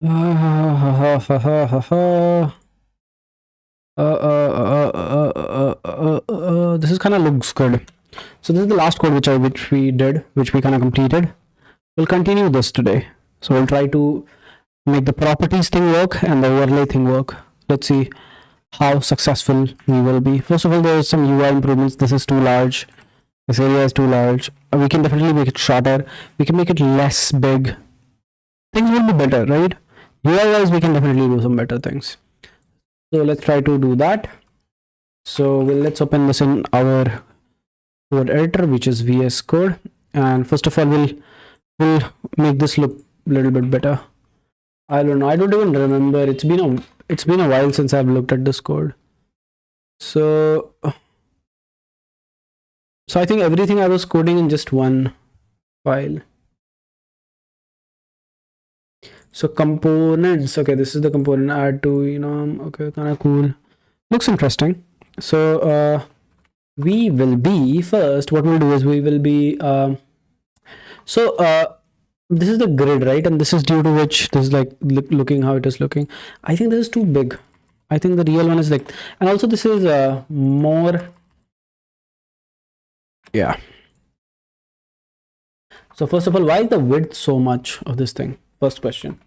This is kind of looks good. So this is the last code which we did, which we kind of completed. We'll continue this today. So we'll try to make the properties thing work and the overlay thing work. Let's see how successful we will be. First of all, there is some UI improvements. This is too large. This area is too large. We can definitely make it shorter. We can make it less big. Things will be better, right? UI wise, we can definitely do some better things. So let's try to do that. So let's open this in our code editor, which is VS Code. And first of all, we'll make this look a little bit better. I don't know. I don't even remember. It's been a while since I've looked at this code. So I think everything I was coding in just one file. So components. Okay, this is the component add to okay, kind of cool. Looks interesting. So we will be first. What we'll do is we will be this is the grid, right? And this is due to which this is like looking how it is looking. I think this is too big. I think the real one is like, and also this is more. Yeah. So first of all, why is the width so much of this thing? First question.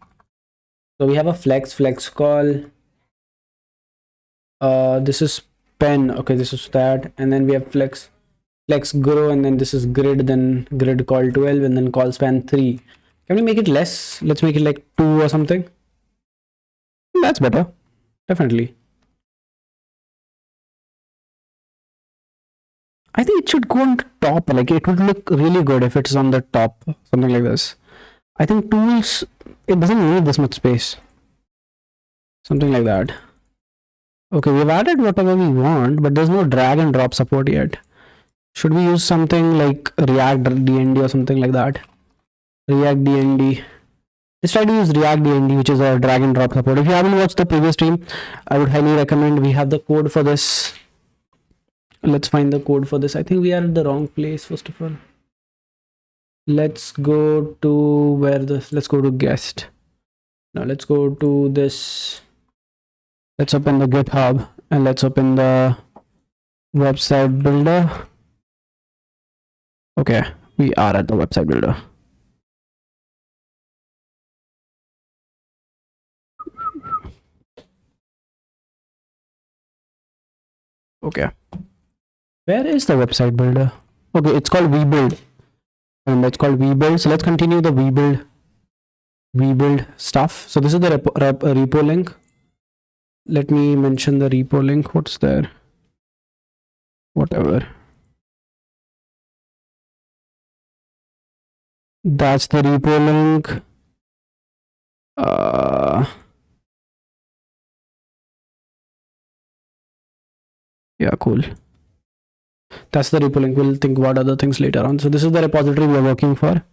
So we have a flex call. This is pen. Okay, this is that, and then we have flex grow, and then this is grid, then grid call 12, and then call span 3. Can we make it less? Let's make it like 2 or something. That's better, definitely. I think it should go on the top. Like it would look really good if it's on the top, something like this. I think tools, it doesn't need this much space, something like that. Okay, we've added whatever we want, but there's no drag and drop support yet. Should we use something like React DND or something like that? React DND. Let's try to use React DND, which is a drag and drop support. If you haven't watched the previous stream, I would highly recommend. We have the code for this. Let's find the code for this. I think we are at the wrong place, first of all. Let's go to where this, let's go to guest. Now let's go to this. Let's open the GitHub and let's open the website builder. Okay, we are at the website builder. Okay, where is the website builder? Okay, it's called vbuild, and it's called vbuild. So let's continue the vbuild stuff. So this is the repo link. Let me mention the repo link. What's there? Whatever. That's the repo link. Yeah, cool. That's the repo link. We'll think about other things later on. So this is the repository we're working for.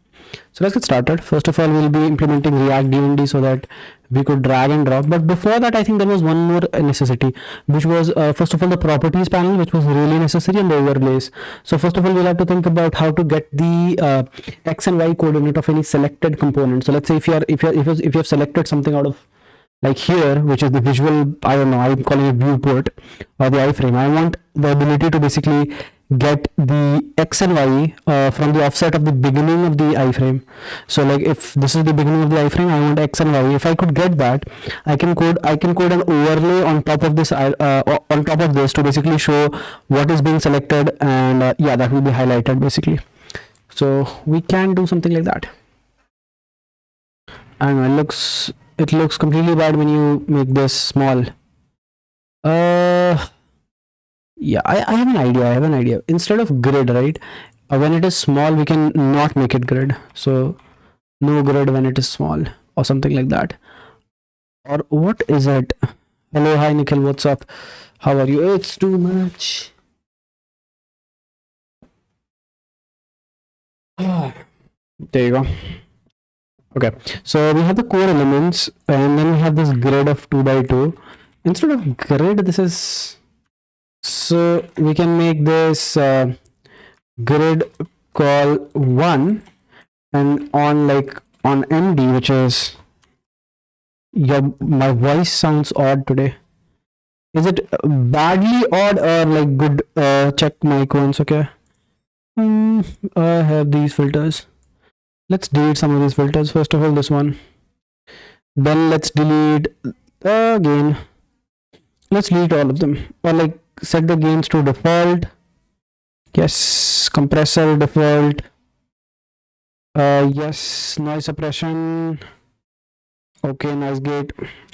So let's get started. First of all, we'll be implementing React DND so that we could drag and drop. But before that, I think there was one more necessity, which was first of all the properties panel, which was really necessary, and the overlays. So first of all, we'll have to think about how to get the X and Y coordinate of any selected component. So let's say if you have selected something out of like here, which is the visual, I don't know, I'm calling it viewport or the iframe. I want the ability to basically get the X and Y from the offset of the beginning of the iframe. So like if this is the beginning of the iframe, I want X and Y. If I could get that, I can code an overlay on top of this to basically show what is being selected, and yeah, that will be highlighted basically. So we can do something like that. And it looks completely bad when you make this small. Yeah, I have an idea. Instead of grid, right, when it is small, we can not make it grid. So no grid when it is small or something like that. Or what is it? Hello, hi Nikhil, what's up? How are you? It's too much. There you go. Okay, so we have the core elements, and then we have this grid of 2 by 2. Instead of grid, this is, so we can make this grid call 1, and on MD, which is My voice sounds odd today. Is it badly odd or like good? Check mic once, okay? Hmm, I have these filters. Let's delete some of these filters. First of all, this one. Then let's delete again. Let's delete all of them. Or like set the gains to default. Yes, compressor default. Yes, noise suppression. Okay, noise gate.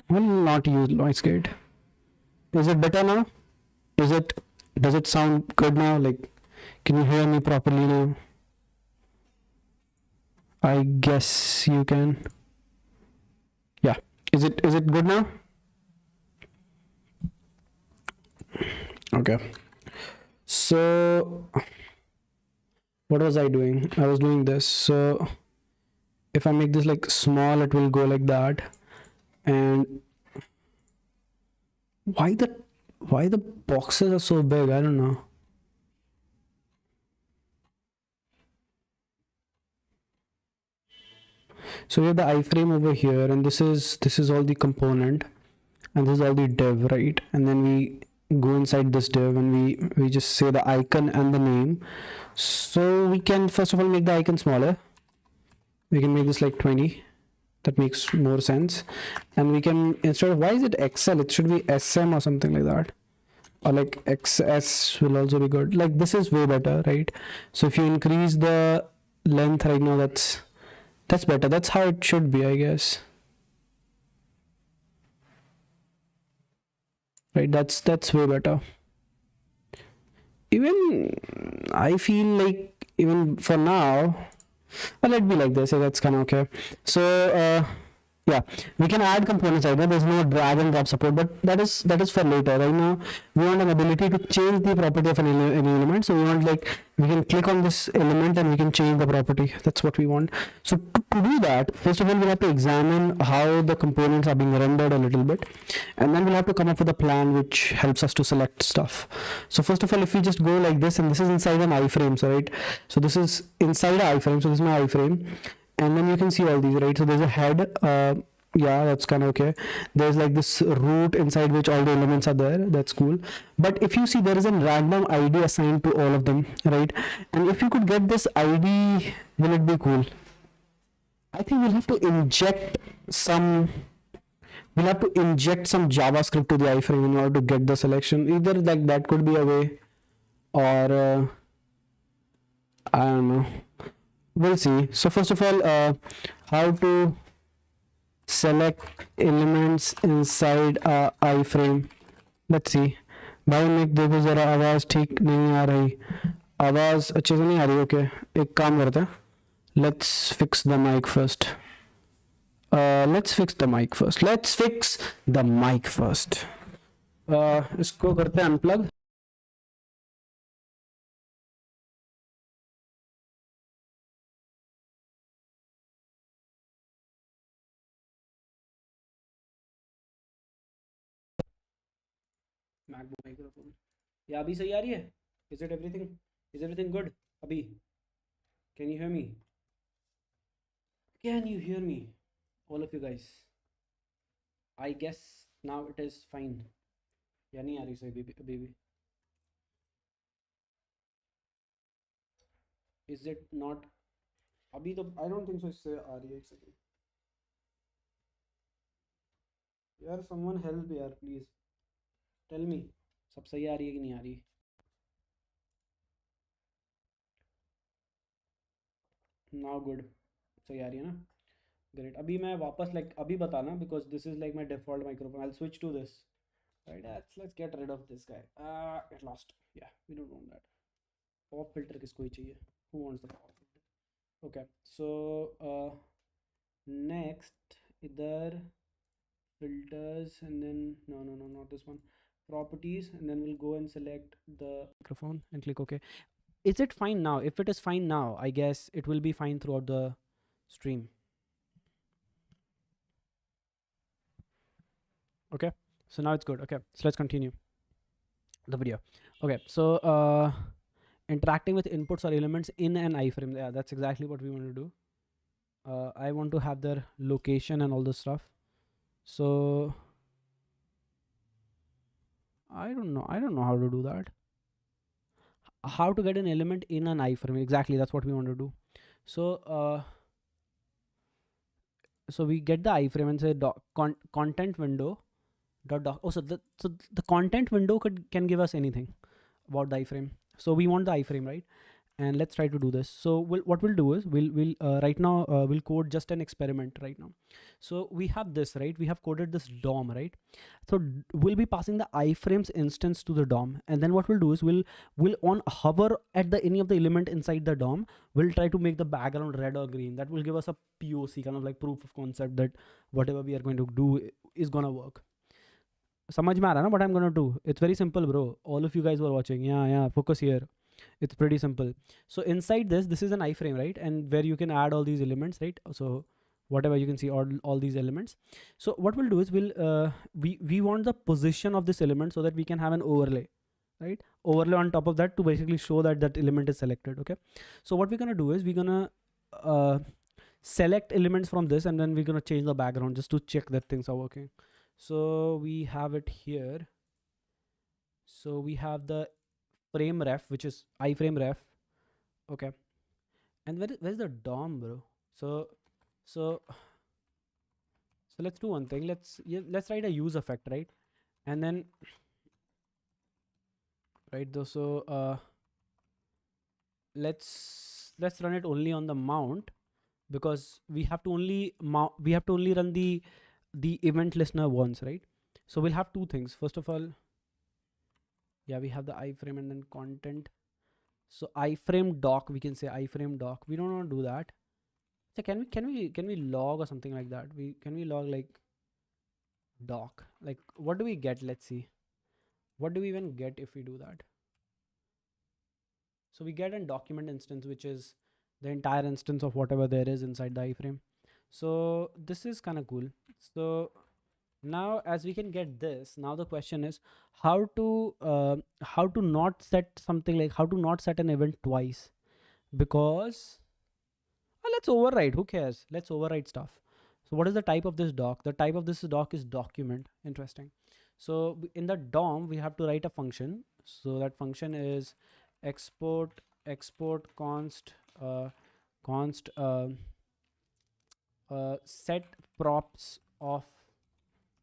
Will not use noise gate. Is it better now? Is it? Does it sound good now? Like, can you hear me properly now? I guess you can. Yeah. Is it good now? Okay. So what was I doing? I was doing this. So if I make this like small, it will go like that. And why the boxes are so big? I don't know. So we have the iframe over here, and this is all the component, and this is all the div, right? And then we go inside this div, and we just say the icon and the name. So we can first of all make the icon smaller. We can make this like 20. That makes more sense. And we can, instead of, why is it XL? It should be SM or something like that. Or like XS will also be good. Like this is way better, right? So if you increase the length right now, that's better. That's how it should be, I guess. Right? That's way better. Even I feel like even for now, let me like this. Yeah, that's kind of okay. So yeah, we can add components right now. There's no drag and drop support, but that is for later. Right now we want an ability to change the property of any element. So we want, like, we can click on this element and we can change the property. That's what we want. So to do that, first of all, we'll have to examine how the components are being rendered a little bit, and then we'll have to come up with a plan which helps us to select stuff. So first of all, if we just go like this, and this is inside an iframe, so right, so this is inside an iframe, so this is my iframe, and then you can see all these, right? So there's a head, yeah, that's kind of okay. There's like this root inside which all the elements are there. That's cool. But if you see, there is a random ID assigned to all of them, right? And if you could get this ID, will it be cool? I think some we'll have to inject some JavaScript to the iframe in order to get the selection. Either like that could be a way, or I don't know. We'll see. So first of all, how to select elements inside a iframe. Let's see. भाई मैं देखो जरा आवाज़ ठीक नहीं आ रही, आवाज़ अच्छे से नहीं आ रही. ओके, एक काम करते हैं. Let's fix the mic first. Let's fix the mic first. Let's fix the mic first. इसको करते हैं unplug. MacBook microphone. Yeah, अभी सही आ रही है? Is everything good? अभी? Can you hear me? Can you hear me? All of you guys. I guess now it is fine. या नहीं आ रही सही अभी भी? Is it not? अभी तो I don't think so इससे आ रही है. एक सेकंड यार, someone help यार, please tell me सब सही आ रही है कि नहीं आ रही. Now good. सही आ रही है ना? Great. अभी मैं वापस like अभी बताना, because this is like my default microphone. I'll switch to this. Right, let's get rid of this guy. At last. Yeah, we don't want that. Pop filter किसको ही चाहिए? Who wants the pop filter? Okay, so next इधर filters, and then no, not this one. Properties, and then we'll go and select the microphone and click OK. Is it fine now? If it is fine now, I guess it will be fine throughout the stream. Okay, so now it's good. Okay, so let's continue the video. Okay, so interacting with inputs or elements in an iframe. Yeah, that's exactly what we want to do. I want to have their location and all this stuff. So I don't know how to do that. How to get an element in an iframe? Exactly, that's what we want to do. So so we get the iframe and say content window dot doc. Oh, so the content window can give us anything about the iframe. So we want the iframe, right? And let's try to do this. So what we'll do is we'll right now we'll code just an experiment right now. So we have this, right? We have coded this DOM, right? So we'll be passing the iframes instance to the DOM, and then what we'll do is we'll on hover at the any of the element inside the DOM, we'll try to make the background red or green. That will give us a POC, kind of like proof of concept that whatever we are going to do is gonna work. समझ में आ रहा है ना what I'm gonna do? It's very simple, bro. All of you guys who are watching, yeah, focus here. It's pretty simple. So inside this is an iframe, right? And where you can add all these elements, right? So whatever you can see, all these elements. So what we'll do is we want the position of this element so that we can have an overlay, right? Overlay on top of that to basically show that that element is selected. Okay. So what we're gonna do is we're gonna select elements from this, and then we're gonna change the background just to check that things are working. So we have it here. So we have the frame ref, which is iframe ref. Okay. And where's the DOM, bro? So let's do one thing. Let's write a use effect, right? And then right though, so let's run it only on the mount, because we have to only run the event listener once, right? So we'll have two things. First of all, yeah, we have the iframe and then content. So iframe doc, we can say iframe doc. We don't want to do that. So can we log or something like that? Can we log like doc? Like what do we get? Let's see. What do we even get if we do that? So we get a document instance, which is the entire instance of whatever there is inside the iframe. So this is kind of cool. So now as we can get this, now the question is how to not set something, like how to not set an event twice, because let's override, who cares, let's override stuff. So what is the type of this doc? The type of this doc is document. Interesting. So in the DOM we have to write a function. So that function is export const set props of,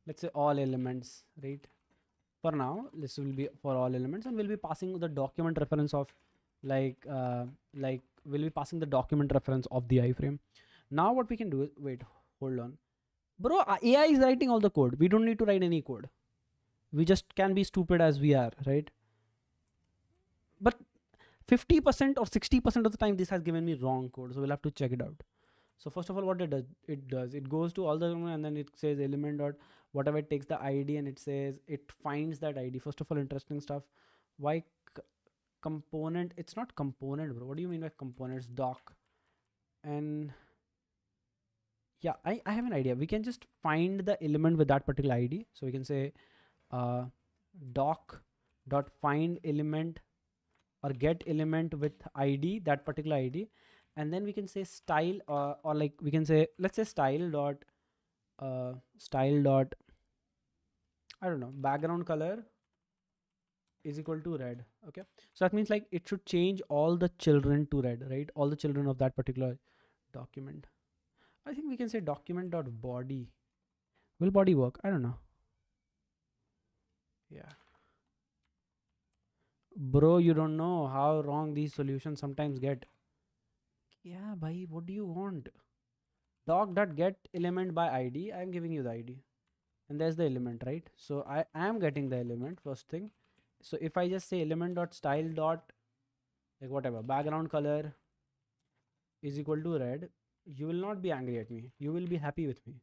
let's say, all elements, right? For now this will be for all elements, and we'll be passing the document reference of like we'll be passing the document reference of the iframe. Now what we can do is, wait, hold on, bro, AI is writing all the code. We don't need to write any code. We just can be stupid as we are, right? But 50% or 60% of the time this has given me wrong code, so we'll have to check it out. So first of all, what it goes to all the, and then it says element dot whatever, it takes the ID and it says it finds that ID. First of all, interesting stuff. Why component? It's not component, bro. What do you mean by components? Doc. And yeah, I have an idea. We can just find the element with that particular ID. So we can say doc dot find element or get element with ID, that particular ID, and then we can say style or like we can say, let's say style dot I don't know, background color is equal to red. Okay, so that means like it should change all the children to red, right? All the children of that particular document. I think we can say document dot body. Will body work? I don't know. Yeah, bro, you don't know how wrong these solutions sometimes get. Yeah, bhai, what do you want? Doc dot get element by ID. I'm giving you the ID, and there's the element, right? So I am getting the element first thing. So if I just say element dot style dot like whatever background color is equal to red, you will not be angry at me. You will be happy with me.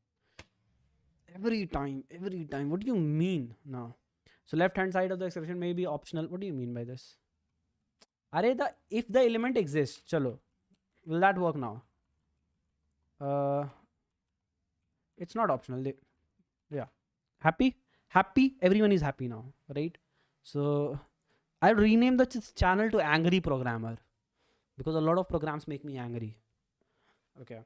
Every time. What do you mean now? So left hand side of the exception may be optional. What do you mean by this? Arey, if the element exists, chalo, will that work now? It's not optional. Yeah, happy. Everyone is happy now, right? So I'll rename the channel to Angry Programmer, because a lot of programs make me angry. Okay,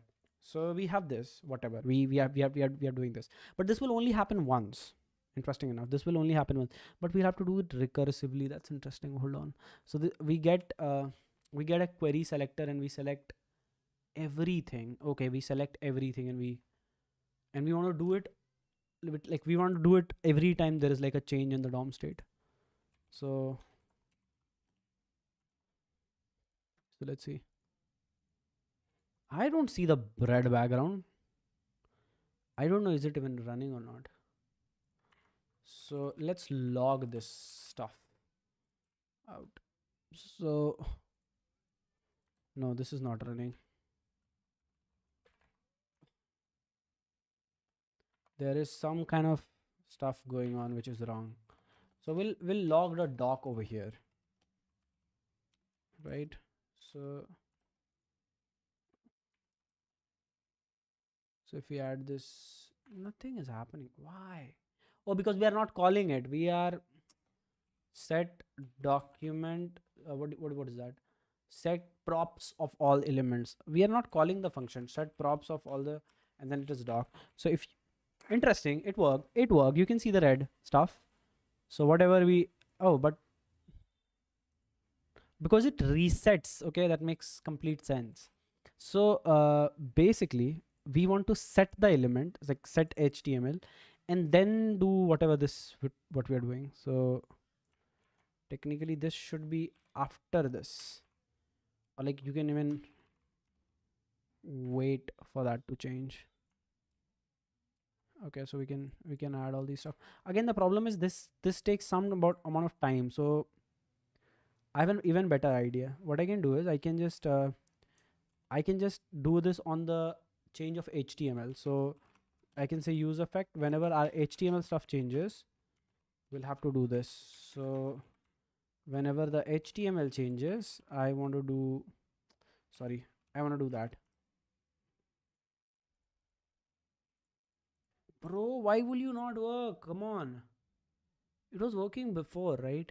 So we have this, whatever we are doing this, but this will only happen once. Interesting enough, this will only happen once, but we'll have to do it recursively. That's interesting. Hold on. So we get a query selector, and we select everything. Okay, we select everything, and we want to do it like we want to do it every time there is like a change in the DOM state. So let's see. I don't see the red background. I don't know, is it even running or not? So let's log this stuff out. So no, this is not running. There is some kind of stuff going on which is wrong. So we'll log the doc over here, right? So if we add this, nothing is happening. Why? Oh, because we are not calling it. We are set document. What is that? Set props of all elements. We are not calling the function. Set props of all the, and then it is doc. So if interesting, it worked. It worked. You can see the red stuff. So whatever we, oh, but because it resets, okay, that makes complete sense. So basically we want to set the element, like set HTML, and then do whatever what we are doing. So technically this should be after this, or like you can even wait for that to change. Okay, so we can add all these stuff. Again, the problem is this takes some amount of time. So I have an even better idea. What I can do is I can just do this on the change of HTML. So I can say use effect whenever our HTML stuff changes, we'll have to do this. So whenever the HTML changes, I want to do that. Bro, why will you not work? Come on. It was working before, right?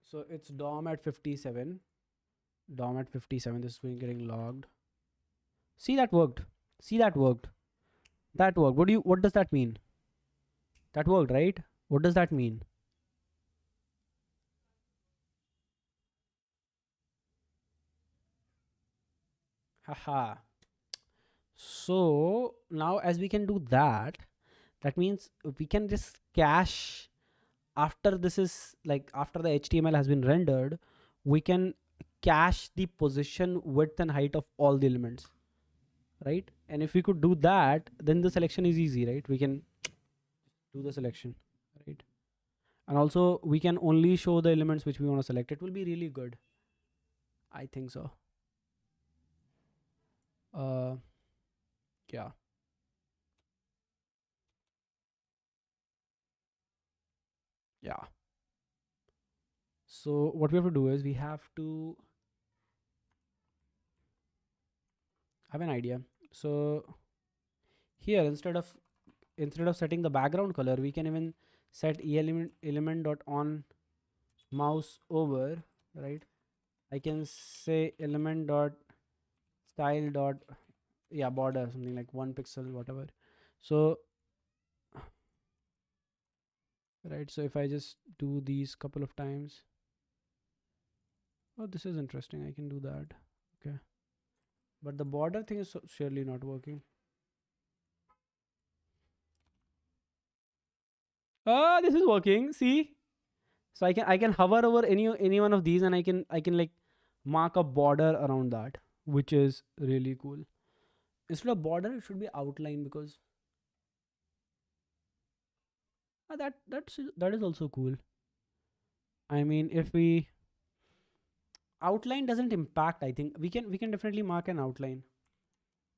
So it's DOM at 57. DOM at 57. This is getting logged. See, that worked. See, that worked. That worked. What does that mean? That worked, right? What does that mean? Haha. So now as we can do that, that means we can just cache after this is like after the HTML has been rendered, we can cache the position, width and height of all the elements, right? And if we could do that, then the selection is easy, right? We can do the selection, right? And also we can only show the elements which we want to select. It will be really good. I think so. Yeah. Yeah. So what we have to do is we have to have an idea. So here instead of setting the background color, we can even set element dot on mouse over, right? I can say element dot style dot border, something like 1 pixel, whatever. So right, so if I just do these couple of times, oh, this is interesting, I can do that. Okay, but the border thing is surely not working. Ah, this is working. See, so I can hover over any one of these, and I can like mark a border around that, which is really cool. Instead of border, it should be outline, because that is also cool. I mean, if we outline doesn't impact, I think we can definitely mark an outline.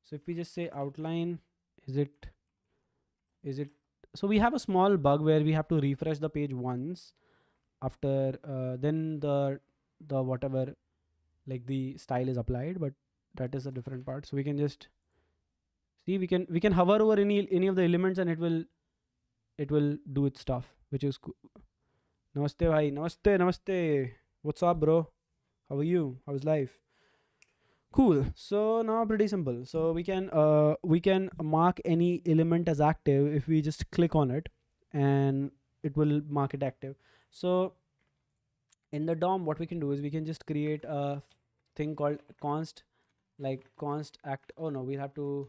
So if we just say outline, is it so we have a small bug where we have to refresh the page once after then the whatever, like the style is applied, but that is a different part. So we can just see, we can hover over any of the elements, and it will do its stuff, which is cool. Namaste, bhai. Namaste, namaste. What's up, bro? How are you? How's life? Cool. So now pretty simple. So we can mark any element as active if we just click on it, and it will mark it active. So in the DOM, what we can do is we can just create a thing called const, like const act. Oh no, we'll have to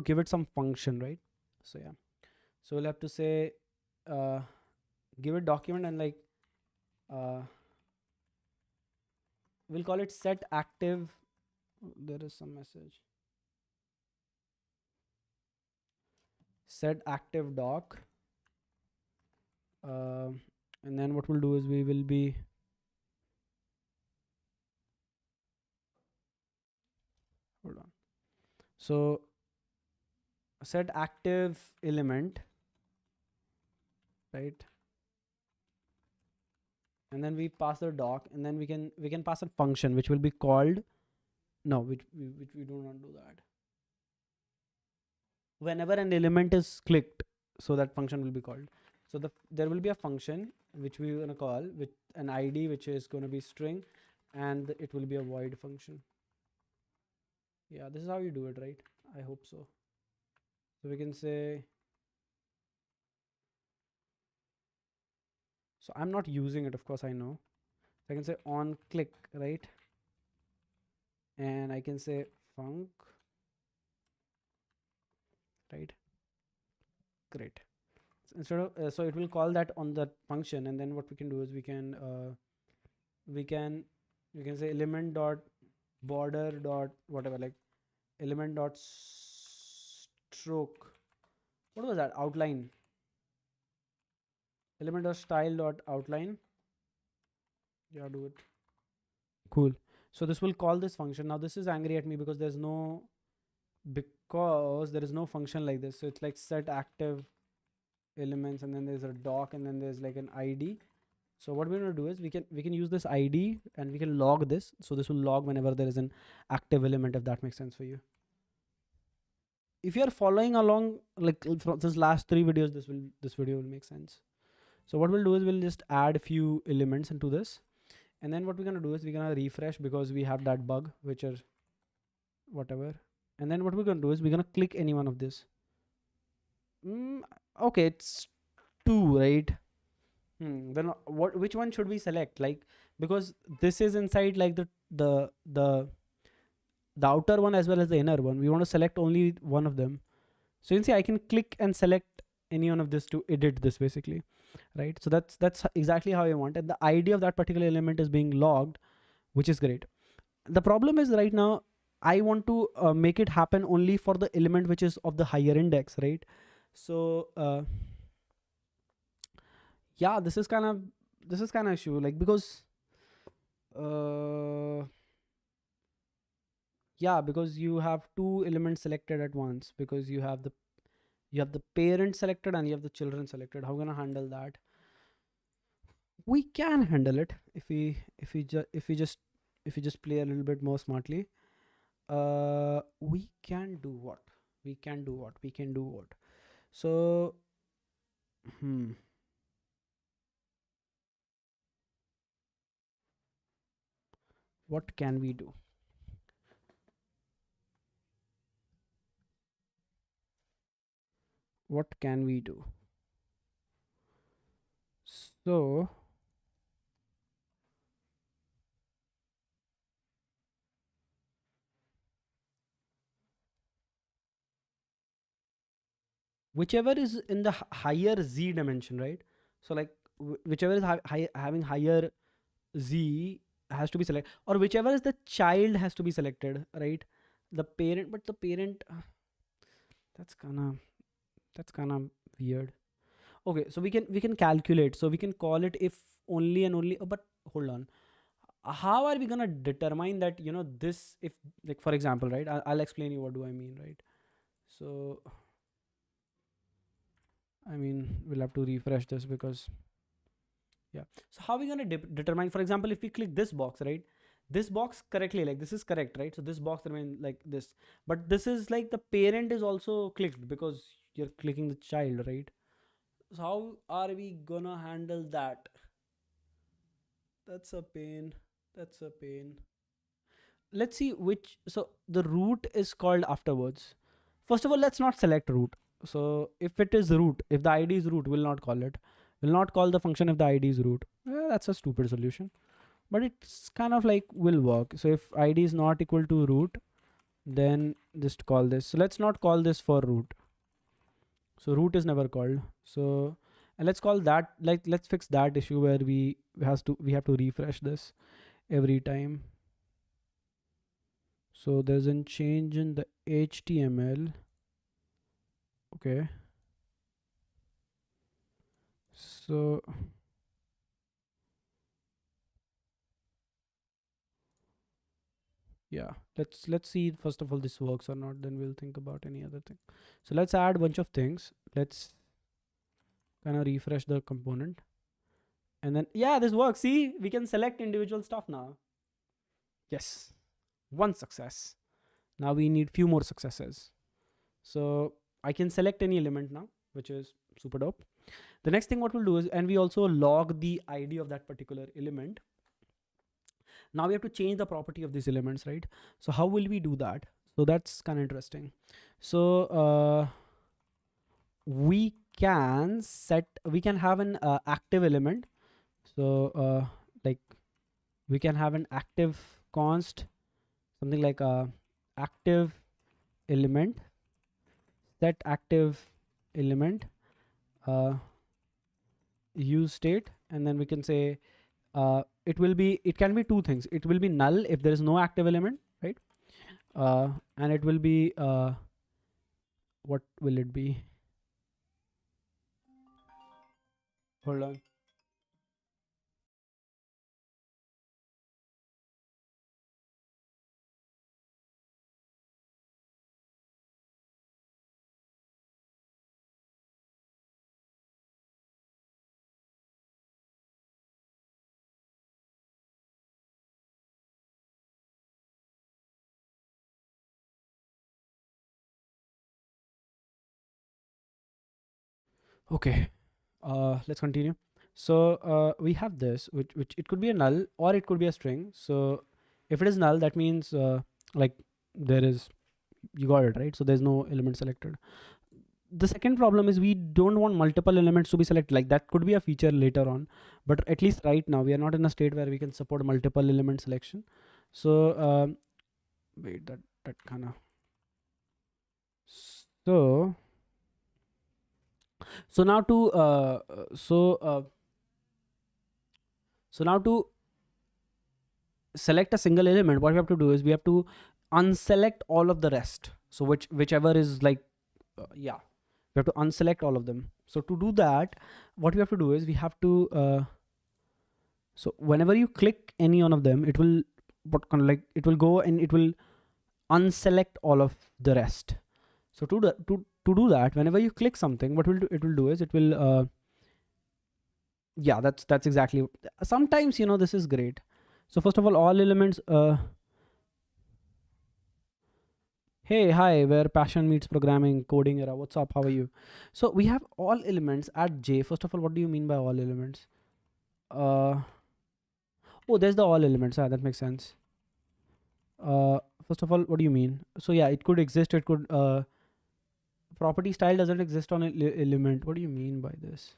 give it some function, right? So yeah, so we'll have to say uh, give it document, and like uh, we'll call it set active. There is some message. Set active doc. And then what we'll do is we will be hold on. So set active element, right? And then we pass the doc, and then we can pass a function which will be called no, which we do not do that. Whenever an element is clicked, so that function will be called. So there will be a function which we're gonna call with an ID which is gonna be string, and it will be a void function. Yeah, this is how you do it, right? I hope so. So we can say, so I'm not using it, of course I know. So I can say on click, right? And I can say func, right? Great. So instead of so it will call that on the function, and then what we can do is we can say element dot border dot whatever, like element dot stroke. What was that? Outline. Element dot style dot outline. Yeah, do it. Cool. So this will call this function. Now this is angry at me because there is no function like this. So it's like set active elements, and then there's a doc, and then there's like an ID. So what we're going to do is we can use this ID, and we can log this. So this will log whenever there is an active element, if that makes sense for you. If you are following along like from this last 3 videos, this video will make sense. So what we'll do is we'll just add a few elements into this, and then what we're gonna do is we're gonna refresh because we have that bug, which are whatever. And then what we're gonna do is we're gonna click any one of this. Okay, it's 2, right? Then which one should we select? Like, because this is inside like the outer one as well as the inner one. We want to select only one of them. So you can see I can click and select any one of this to edit this basically, right? So that's exactly how I want, and the ID of that particular element is being logged, which is great. The problem is right now I want to make it happen only for the element which is of the higher index, right? So yeah, this is kind of issue, like, because yeah, because you have 2 elements selected at once, because you have the parent selected and you have the children selected. How gonna handle that? We can handle it if we just play a little bit more smartly. We can do what? So what can we do? What can we do? So whichever is in the higher z dimension, right? So like whichever is having higher z has to be selected, or whichever is the child has to be selected, right? The parent, but the parent that's kind of weird. Okay, so we can calculate. So we can call it if only and only. Oh, but hold on, how are we gonna determine that, this, if, like, for example, right? I'll explain you what do I mean, right? So I mean, we'll have to refresh this because yeah. So how are we gonna determine, for example, if we click this box, right? This box correctly, like this is correct, right? So this box remains like this, but this is like the parent is also clicked because you're clicking the child, right? So how are we gonna handle that? That's a pain. That's a pain. Let's see which. So the root is called afterwards. First of all, let's not select root. So if it is root, if the id is root, we'll not call it. We'll not call the function if the id is root. That's a stupid solution, but it's kind of like will work. So if id is not equal to root, then just call this. So let's not call this for root. So root is never called. So and let's call that, like, let's fix that issue where we have to refresh this every time. So there's a change in the HTML. Okay. So yeah, let's see first of all this works or not, then we'll think about any other thing. So let's add a bunch of things. Let's kind of refresh the component, and then yeah, this works. See, we can select individual stuff now. Yes, one success. Now we need few more successes. So I can select any element now, which is super dope. The next thing what we'll do is, and we also log the ID of that particular element. Now we have to change the property of these elements, right? So how will we do that? So that's kind of interesting. So we can have an active element. So like we can have an active const, something like a active element, set active element, use state, and then we can say it can be two things. It will be null if there is no active element, right? And it will be what will it be? Hold on. Okay, let's continue. So we have this, which it could be a null or it could be a string. So if it is null, that means like there is, you got it right. So there's no element selected. The second problem is we don't want multiple elements to be selected. Like that could be a feature later on, but at least right now we are not in a state where we can support multiple element selection. So wait, that kind of, so now to so now to select a single element, what we have to do is we have to unselect all of the rest. So whichever is like yeah, we have to unselect all of them. So to do that, what we have to do is we have to so whenever you click any one of them, it will it will go and it will unselect all of the rest. So to do that, whenever you click something, what it will do is it will yeah, that's exactly. Sometimes, you know, this is great. So first of all elements, hey, hi, where passion meets programming, coding era, what's up, how are you? So we have all elements at J. First of all, what do you mean by all elements? Oh, there's the all elements. That makes sense. First of all, what do you mean? So yeah, it could exist. It could property style doesn't exist on an element. What do you mean by this?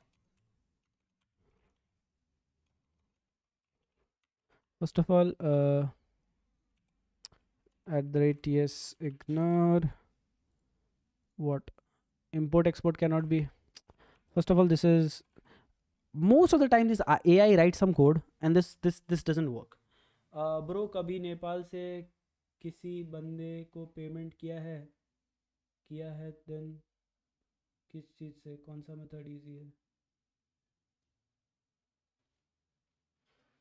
First of all, at the rate ts ignore what import export cannot be. First of all, this is most of the time this AI writes some code and this doesn't work. Bro, कभी नेपाल से किसी बंदे को payment किया है then किस चीज़ से, कौन सा मेथड इजी है?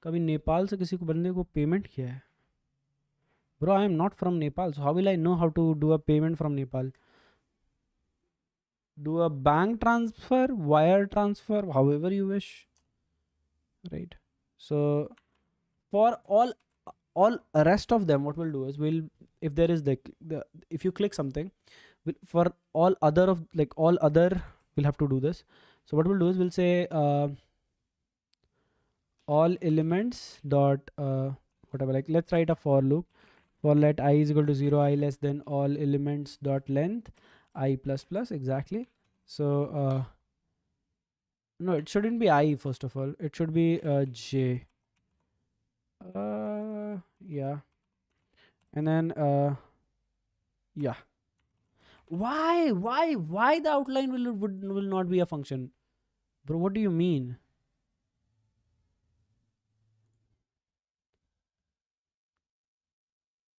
कभी नेपाल से किसी को बंदे को पेमेंट किया है? Bro, I am not from Nepal, so how will I know how to do a payment from Nepal? Do a bank transfer, wire transfer, however you wish, right? So for all rest of them, what we'll do is if there is if you click something, for all other we'll have to do this. So what we'll do is we'll say all elements dot whatever, like let's write a for loop for let I is equal to 0, I less than all elements dot length I plus plus, exactly. So no, it shouldn't be I, first of all, it should be j, yeah, and then yeah. Why the outline will not be a function, bro? What do you mean?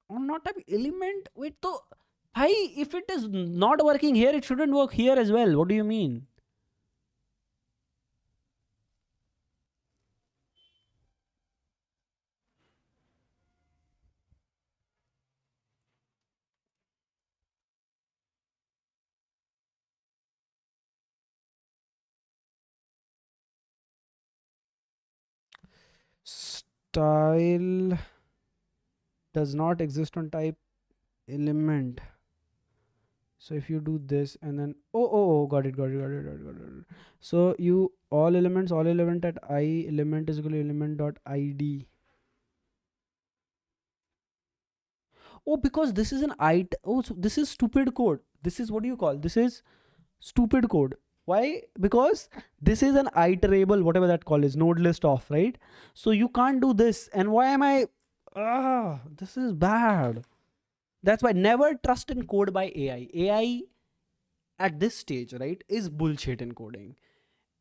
Or not type element? Wait, so hi, if it is not working here, it shouldn't work here as well. What do you mean? Style does not exist on type element. So if you do this and then got it. So you all element at I element is equal to element dot id. Oh, because this is an so this is stupid code. This is what do you call? This is stupid code. Why? Because this is an iterable, whatever that call is, node list off, right? So you can't do this. And why am I? This is bad. That's why never trust in code by AI. AI at this stage, right, is bullshit in coding.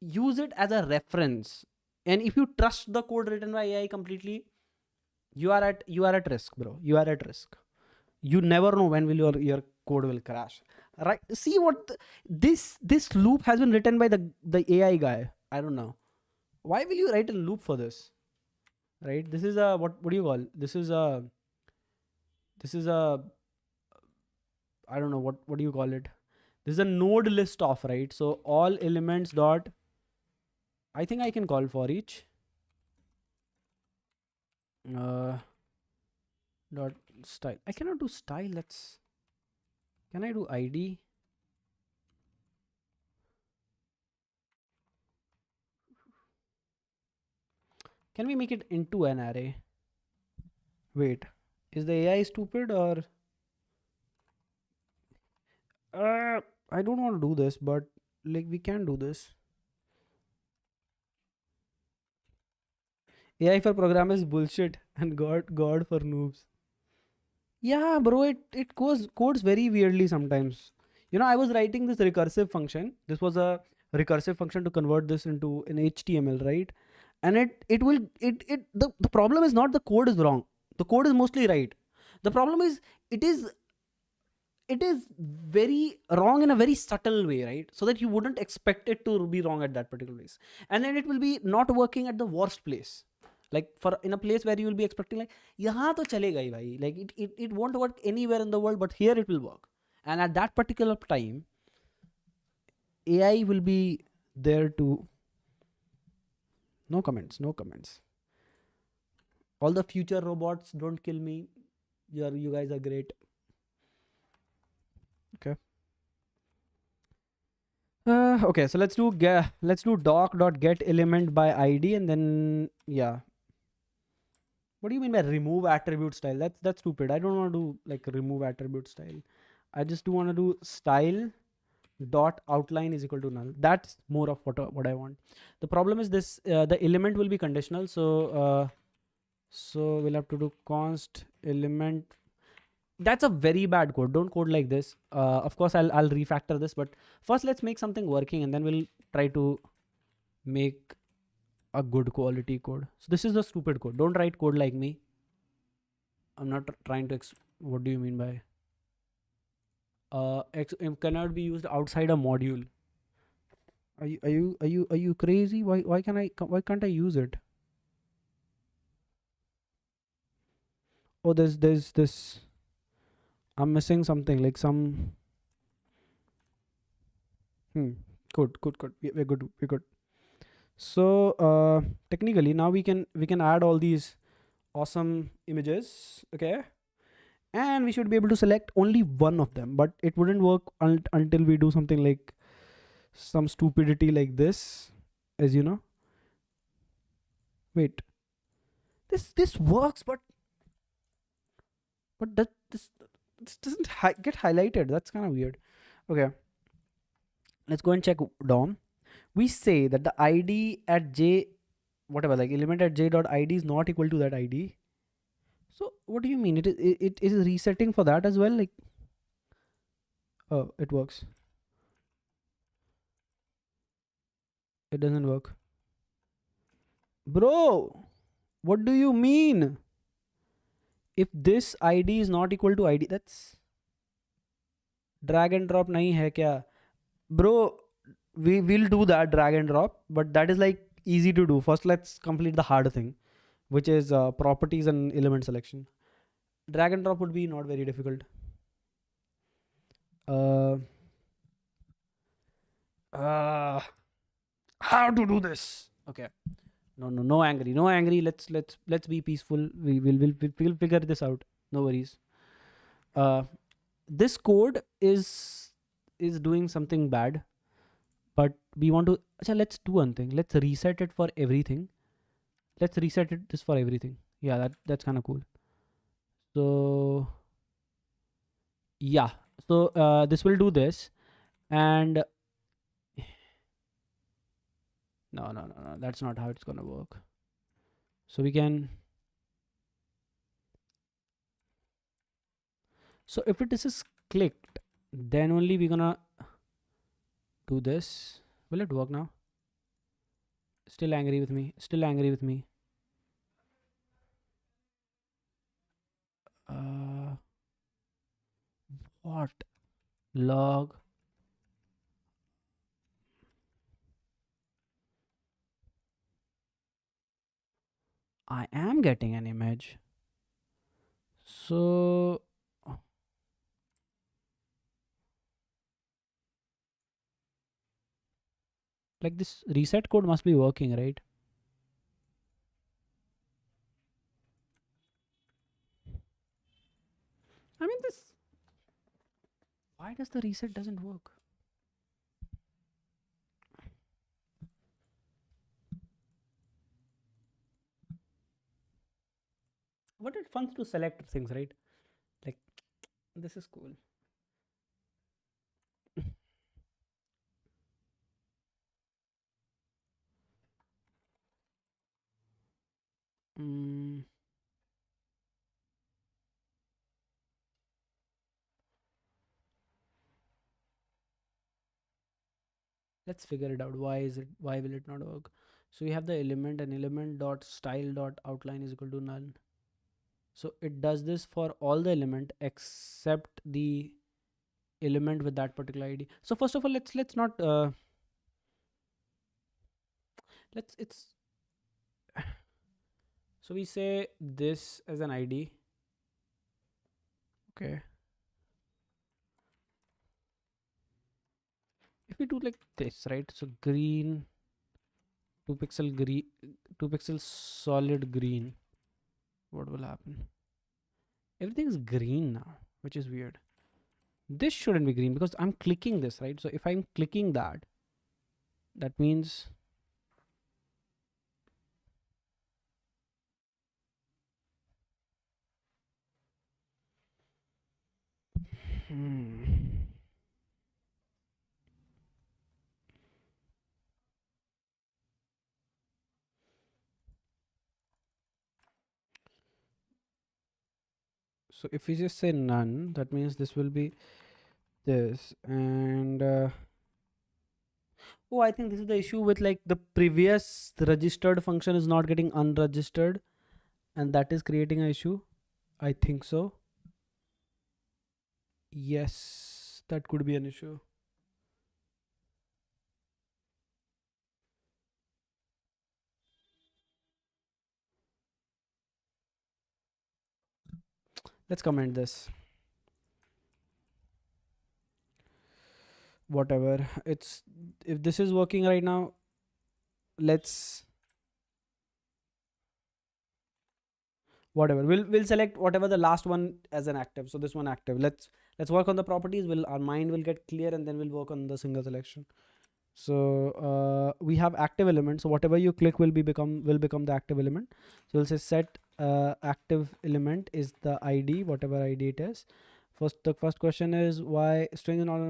Use it as a reference. And if you trust the code written by AI completely, you are at risk, bro. You are at risk. You never know when will your code will crash, right? See what this loop has been written by the AI guy. I don't know why will you write a loop for this, right? This is a what do you call, this is a I don't know what do you call it. This is a node list of, right? So all elements dot, I think I can call for each dot style. I cannot do style. Can I do id? Can we make it into an array? Wait, is the AI stupid or I don't want to do this, but like we can do this. AI for program is bullshit and God for noobs. Yeah, bro, it codes very weirdly sometimes. You know, I was writing this recursive function. This was a recursive function to convert this into an HTML, right? And the problem is not the code is wrong. The code is mostly right. The problem is it is it is very wrong in a very subtle way, right? So that you wouldn't expect it to be wrong at that particular place, and then it will be not working at the worst place, like for in a place where you will be expecting like yahan to chalega hi bhai, like it won't work anywhere in the world, but here it will work. And at that particular time AI will be there to, no comments. All the future robots, don't kill me. You guys are great. Okay. Okay, so let's do doc.get element by id, and then yeah. What do you mean by remove attribute style? That's stupid. I don't want to do like remove attribute style. I just do want to do style dot outline is equal to null. That's more of what I want. The problem is this, the element will be conditional, so we'll have to do const element. That's a very bad code. Don't code like this. Of course I'll refactor this, but first let's make something working and then we'll try to make a good quality code. So this is the stupid code. Don't write code like me. I'm not trying to what do you mean by it cannot be used outside a module? Are you crazy? Why can't I use it? Oh, there's this, I'm missing something, like some good. We're good. So technically now we can add all these awesome images, okay, and we should be able to select only one of them, but it wouldn't work until we do something like some stupidity like this, as you know. Wait, this works, but that this doesn't get highlighted. That's kind of weird. Okay, let's go and check DOM. We say that the ID at j, whatever, like element at j dot id is not equal to that ID. So what do you mean? It is resetting for that as well? Like, oh, it works. It doesn't work. Bro, what do you mean? If this ID is not equal to ID, that's drag and drop nahi hai kya? Bro, we will do that drag and drop, but that is like easy to do. First, let's complete the hard thing, which is properties and element selection. Drag and drop would be not very difficult. How to do this? Okay. No angry. Let's be peaceful. We'll figure this out. No worries. This code is doing something bad, but we want to. Let's do one thing. Let's reset it for everything. Let's reset it this for everything. Yeah, that's kind of cool. So yeah, so this will do this, and no, that's not how it's gonna work. So we can. So if this is clicked, then only we're gonna do this. Will it work now? Still angry with me. Still angry with me. What? Log. I am getting an image. So like this reset code must be working, right? I mean this. Why does the reset doesn't work? But it fun to select things, right? Like this is cool. Let's figure it out. Why will it not work? So we have the element, and element dot style dot outline is equal to none. So it does this for all the element except the element with that particular ID. So first of all, let's not it's so we say this as an ID. Okay. If we do like this, right? So green, 2 pixel green, 2 pixel solid green. What will happen? Everything is green now, which is weird. This shouldn't be green because I'm clicking this, right? So if I'm clicking that, that means so if we just say none, that means this will be this. And oh, I think this is the issue with like the previous registered function is not getting unregistered, and that is creating an issue. I think so. Yes, that could be an issue. Let's comment this. Whatever. It's if this is working right now, let's whatever. We'll select whatever the last one as an active. So this one active. Let's work on the properties. Our mind will get clear, and then we'll work on the single selection. So we have active element, so whatever you click will become the active element. So we'll say set active element is the id, whatever id it is. The first question is why string is not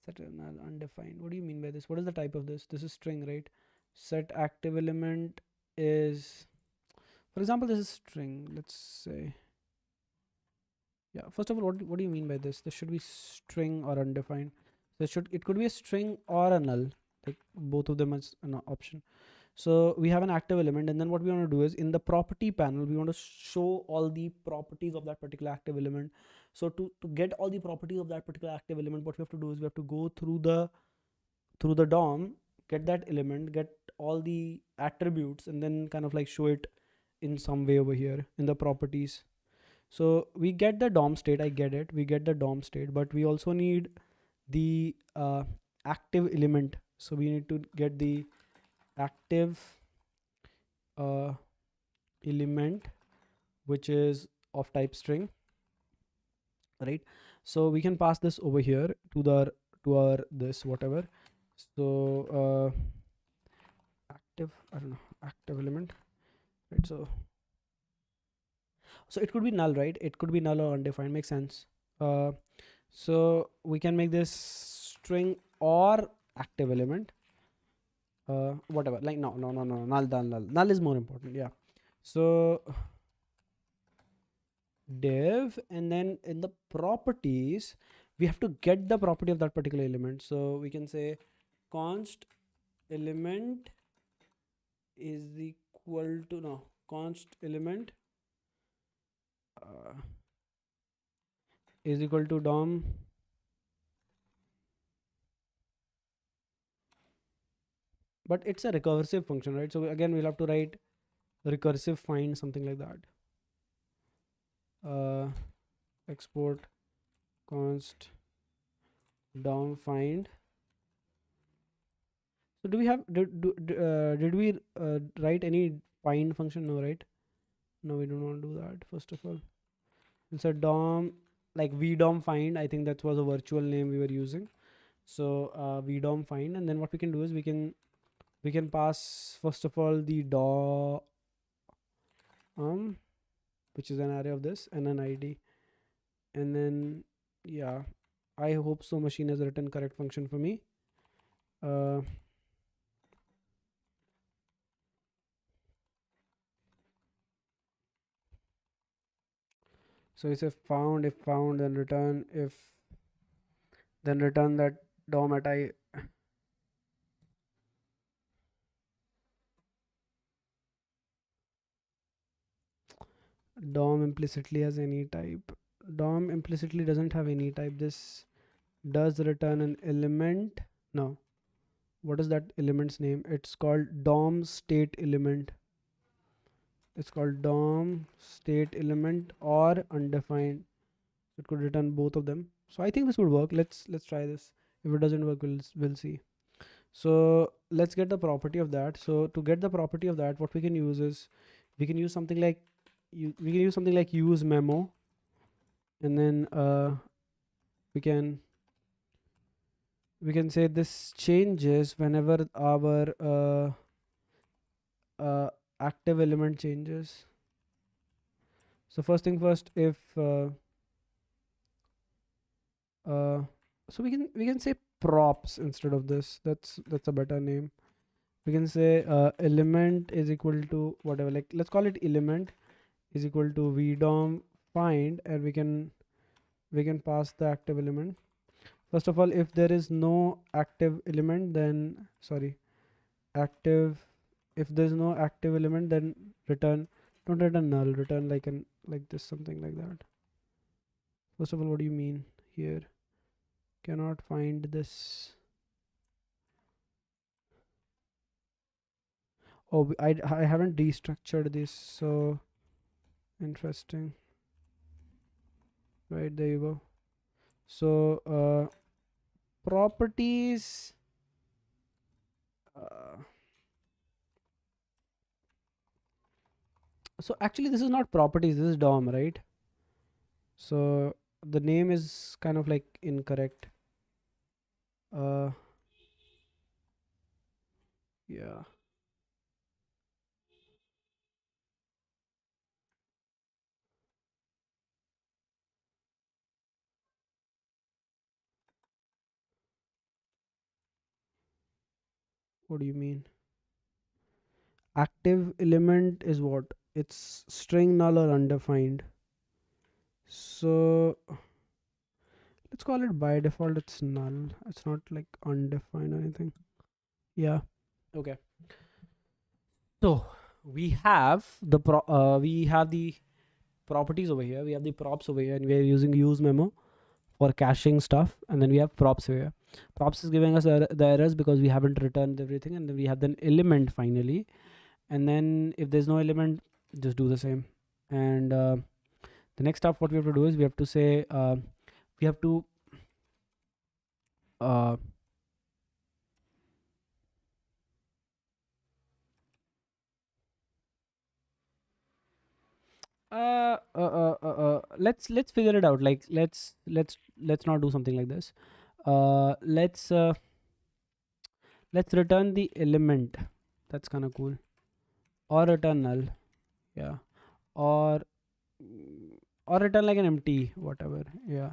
set undefined. What do you mean by this? What is the type of this? This is string, right? Set active element is, for example, this is string, let's say. Yeah, first of all, what do you mean by this? This should be string or undefined. It could be a string or a null, like both of them as an option. So we have an active element, and then what we want to do is in the property panel we want to show all the properties of that particular active element. So to get all the properties of that particular active element, what we have to do is we have to go through the DOM, get that element, get all the attributes, and then kind of like show it in some way over here in the properties. So we get the DOM state, I get it, we get the DOM state, but we also need the active element. So we need to get the active element, which is of type string, right? So we can pass this over here to our this whatever. So active, I don't know, active element, right? So it could be null, right? It could be null or undefined, makes sense. So we can make this string or active element, whatever, like no, null is more important. Yeah. So div, and then in the properties we have to get the property of that particular element. So we can say const element is equal to, no, const element is equal to DOM but it's a recursive function, right? So again we'll have to write recursive find, something like that. Export const DOM find. So do we have did we write any find function? No, right? No, we do not do that. First of all, inside DOM, like vdom find, I think that was a virtual name we were using. So vdom find, and then what we can do is we can pass first of all the DOM, which is an array of this and an id, and then yeah, I hope so machine has written correct function for me. So it's a found, if found, then return if, then return that DOM at I. DOM implicitly has any type. DOM implicitly doesn't have any type. This does return an element. No, what is that element's name? It's called DOM state element. It's called DOM state element or undefined. It could return both of them. So I think this would work. Let's try this. If it doesn't work, we'll see. So let's get the property of that. So to get the property of that, what we can use is we can use something like use memo, and then we can say this changes whenever our active element changes. So first thing first, if so we can say props instead of this. That's a better name. We can say element is equal to whatever, like let's call it element is equal to vdom find, and we can pass the active element. First of all, if there is no active element, then if there's no active element, then don't return null, return like this, something like that. First of all, what do you mean here? Cannot find this. Oh, I haven't destructured this, so interesting. Right, there you go. So properties, so actually this is not properties, this is DOM, right? So the name is kind of like incorrect. Yeah. What do you mean? Active element is what? It's string, null, or undefined. So let's call it by default. It's null. It's not like undefined or anything. Yeah. Okay. So we have the properties over here. We have the props over here, and we are using use memo for caching stuff, and then we have props here. Props is giving us the errors because we haven't returned everything, and then we have an element finally, and then if there's no element, just do the same. And the next stuff what we have to do is we have to say we have to uh, let's figure it out. Like let's not do something like this. Let's return the element. That's kind of cool. Or return null. Yeah. Or or return like an empty whatever. Yeah.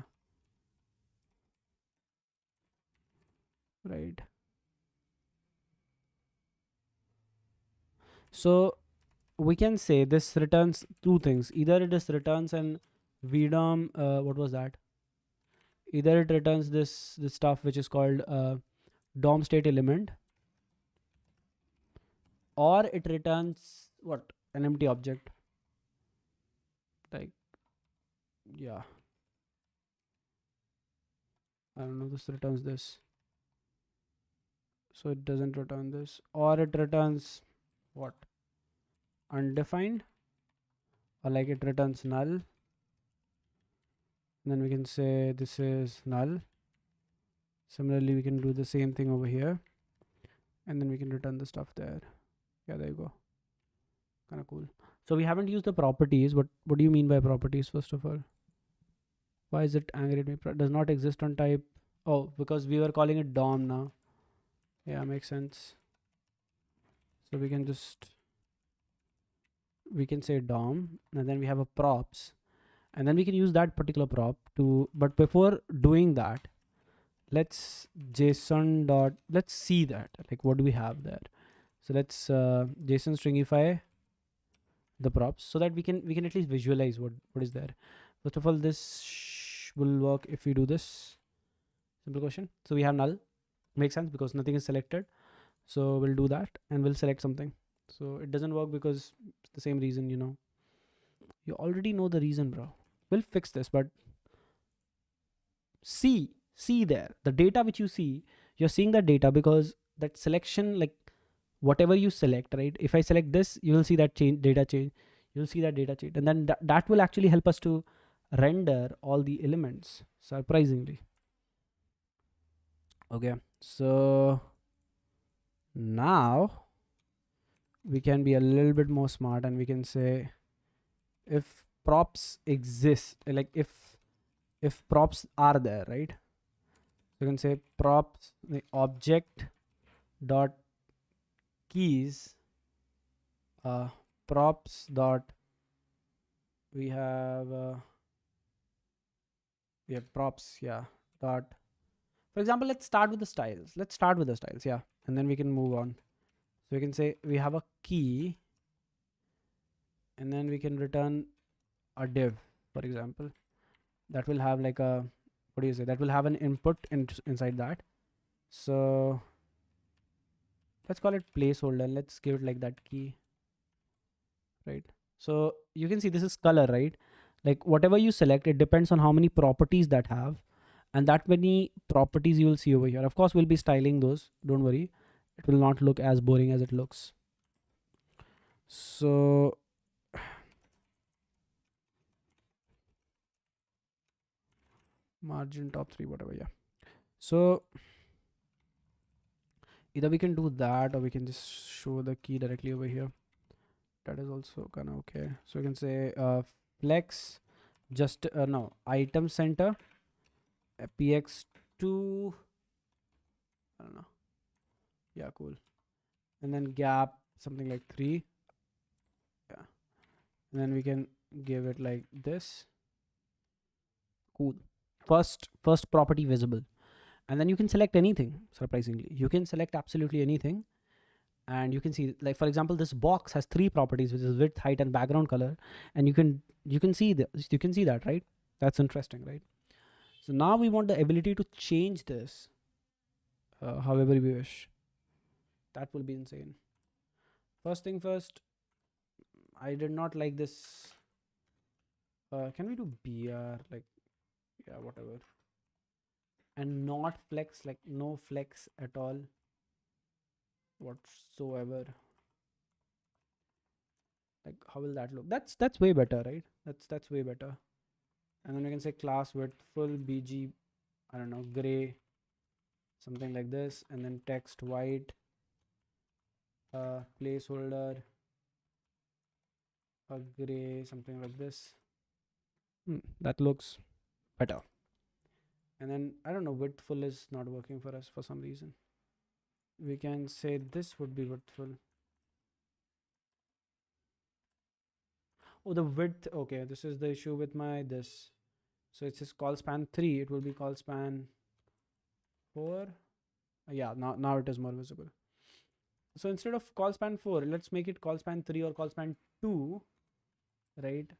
Right. So we can say this returns two things. Either it just returns an VDOM. What was that? Either it returns this stuff which is called DOM state element, or it returns what, an empty object. Like, yeah, I don't know. This returns this, so it doesn't return this, or it returns what, undefined, or like it returns null. And then we can say this is null. Similarly, we can do the same thing over here, and then we can return the stuff there. Yeah, there you go. Kind of cool. So we haven't used the properties. What do you mean by properties, first of all? Why is it angry at me? Does not exist on type. Oh, because we were calling it DOM now. Yeah, makes sense. So we can say DOM, and then we have a props, and then we can use that particular prop to. But before doing that, let's JSON dot. Let's see that. Like, what do we have there? So let's JSON stringify the props so that we can at least visualize what is there. First of all, this will work if we do this simple question. So we have null. Makes sense because nothing is selected. So we'll do that and we'll select something. So it doesn't work because it's the same reason, you already know the reason, bro. We'll fix this, but see there the data which you see, you're seeing that data because that selection, like whatever you select, right? If I select this, you will see that data change. You'll see that data change, and then that will actually help us to render all the elements, surprisingly. Okay, so now we can be a little bit more smart, and we can say if props exist, like if props are there, right? You can say props the object dot keys props dot we have props, yeah, dot. For example, let's start with the styles. Yeah, and then we can move on. So we can say we have a key, and then we can return a div, for example, that will have like a, what do you say, that will have an input inside that. So let's call it placeholder, and let's give it like that key, right? So you can see this is color, right? Like whatever you select, it depends on how many properties that have, and that many properties you will see over here. Of course, we'll be styling those, don't worry. It will not look as boring as it looks. So margin top 3, whatever, yeah. So either we can do that, or we can just show the key directly over here. That is also kind of okay. So you can say flex just no item center px2, I don't know. Yeah, cool. and then gap something like 3. Yeah, and then we can give it like this. Cool. First property visible, and then you can select anything. Surprisingly, you can select absolutely anything, and you can see, like for example, this box has 3 properties, which is width, height, and background color, and you can see that, right? That's interesting, right? So now we want the ability to change this however we wish. That will be insane. First thing first, I did not like this. Can we do BR, like, yeah, whatever, and not flex, like no flex at all whatsoever? Like how will that look? That's way better, right? That's way better. And then we can say class width full BG, I don't know, gray, something like this, and then text white, placeholder a gray, something like this. That looks better. And then I don't know, width full is not working for us for some reason. We can say this would be width full. Oh, the width. Okay, this is the issue with my this. So it says call span 3. It will be call span 4. Yeah, now it is more visible. So instead of call span 4, let's make it call span 3 or call span 2, right?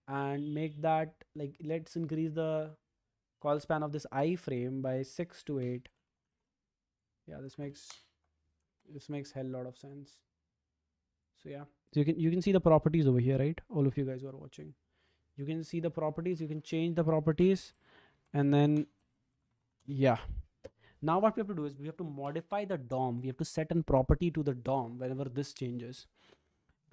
And make that, like, let's increase the call span of this iframe by 6 to 8. Yeah, this makes hell lot of sense. So yeah, so you can see the properties over here, right? All of you guys who are watching, you can see the properties, you can change the properties, and then yeah. Now what we have to do is we have to modify the DOM. We have to set a property to the DOM whenever this changes,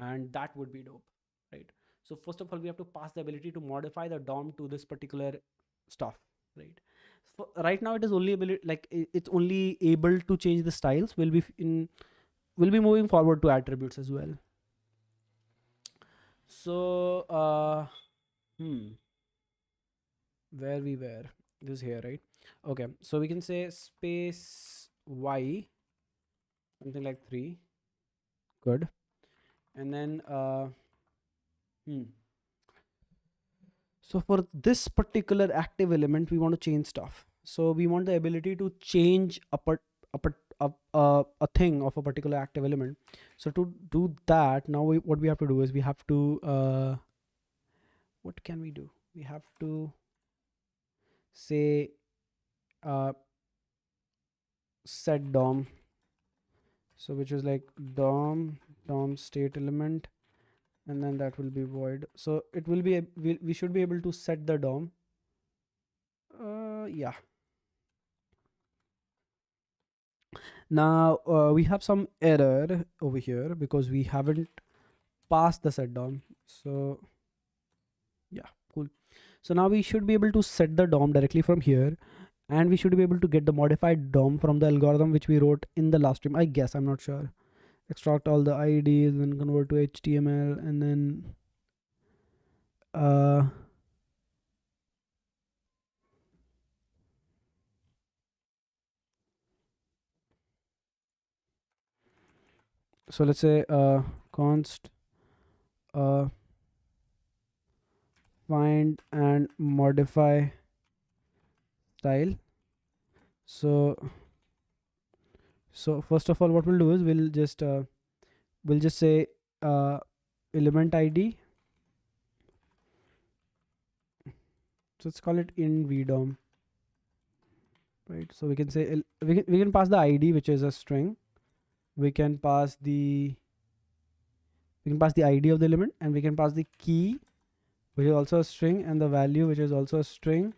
and that would be dope, right? So first of all, we have to pass the ability to modify the DOM to this particular stuff, right? So right now it is only it's only able to change the styles. We'll be moving forward to attributes as well. So where we were, this here, right? Okay, so we can say space y, something like 3. Good. And then so for this particular active element, we want to change stuff. So we want the ability to change a thing of a particular active element. So to do that, now what we have to do is we have to what can we do? We have to say set DOM. So which is like DOM state element, and then that will be void. So it will be we should be able to set the DOM. Yeah. Now we have some error over here because we haven't passed the set DOM. So yeah, cool. So now we should be able to set the DOM directly from here, and we should be able to get the modified DOM from the algorithm which we wrote in the last stream, I guess. I'm not sure. Extract all the IDs, then convert to HTML, and then so let's say const find and modify style. So first of all, what we'll do is we'll just say element ID. So let's call it in vdom, right? So we can say we can pass the ID, which is a string. We can pass the ID of the element, and we can pass the key, which is also a string, and the value, which is also a string,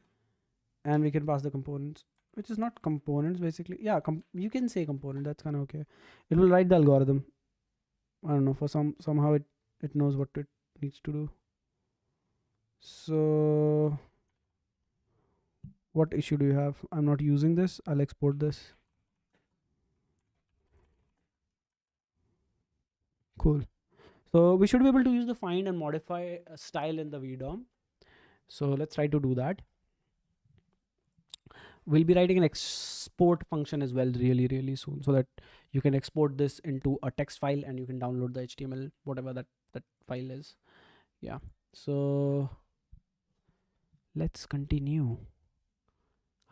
and we can pass the components, which is not components basically. Yeah, you can say component. That's kind of okay. It will write the algorithm. I don't know, for somehow it knows what it needs to do. So what issue do you have? I'm not using this. I'll export this. Cool. So we should be able to use the find and modify style in the VDOM. So let's try to do that. we'll be writing an export function as well really soon, so that you can export this into a text file and you can download the HTML, whatever that file is. Yeah, so let's continue.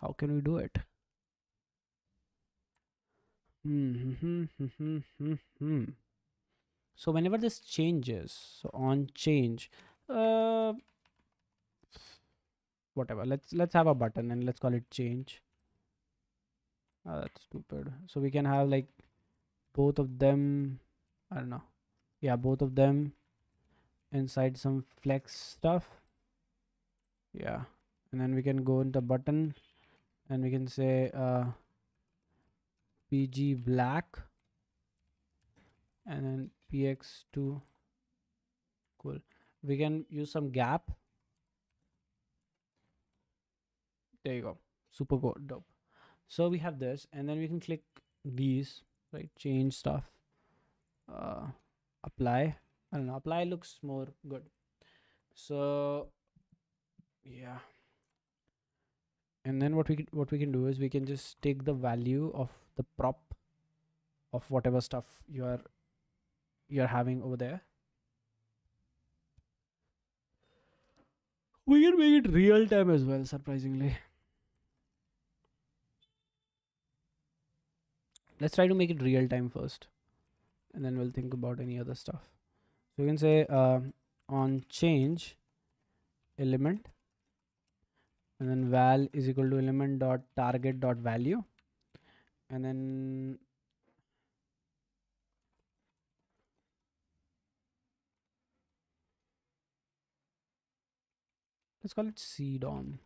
How can we do it? So whenever this changes, so on change, uh whatever, let's have a button and let's call it change. That's stupid. So we can have like both of them, I don't know, yeah, both of them inside some flex stuff. Yeah, and then we can go into button and we can say pg black and then px2. Cool. We can use some gap. There you go. Super good, dope. So we have this, and then we can click these, right? Change stuff, apply. I don't know, apply looks more good. So yeah, and then what we can do is we can just take the value of the prop of whatever stuff you're having over there. We can make it real time as well, surprisingly. Let's try to make it real time first, and then we'll think about any other stuff. So we can say on change element, and then val is equal to element dot target dot value, and then let's call it cdom.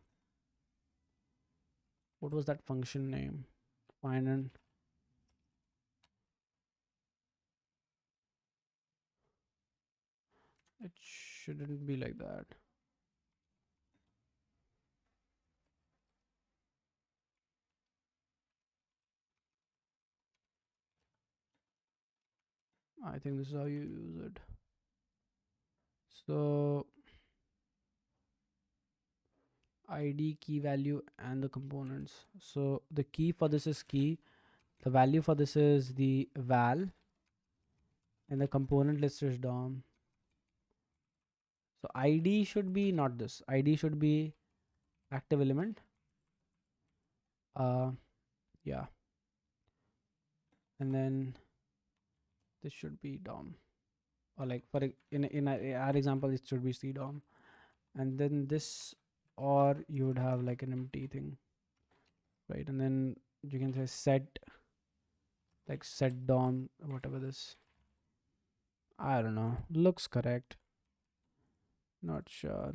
What was that function name? Find and it shouldn't be like that. I think this is how you use it. So id, key value, and the components. So the key for this is key, the value for this is the val, and the component list is dom. So id should be not this. Id should be active element. Yeah, and then this should be dom, or like for in our example it should be cdom, and then this, or you would have like an empty thing, right? And then you can say set, like set dom, whatever this, I don't know, looks correct, not sure.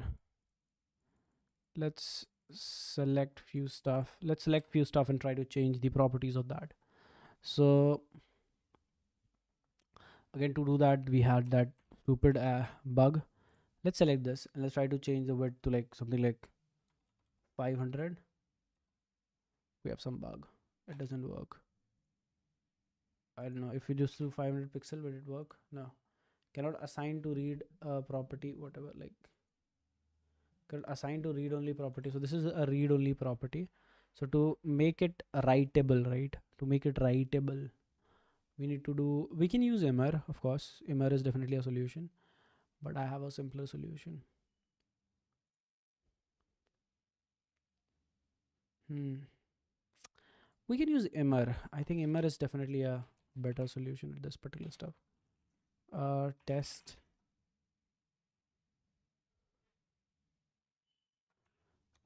Let's select few stuff. Let's select few stuff and try to change the properties of that. So again, to do that, we had that stupid bug. Let's select this and let's try to change the width to like something like 500. We have some bug, it doesn't work. I don't know, if we just do 500 pixel, will it work? No, cannot assign to read property, whatever, like cannot assign to read only property. So this is a read only property. So to make it writable, right, to make it writable, we need to do, we can use immer, of course. Immer is definitely a solution, but I have a simpler solution. We can use immer. I think immer is definitely a better solution at this particular stuff. Test.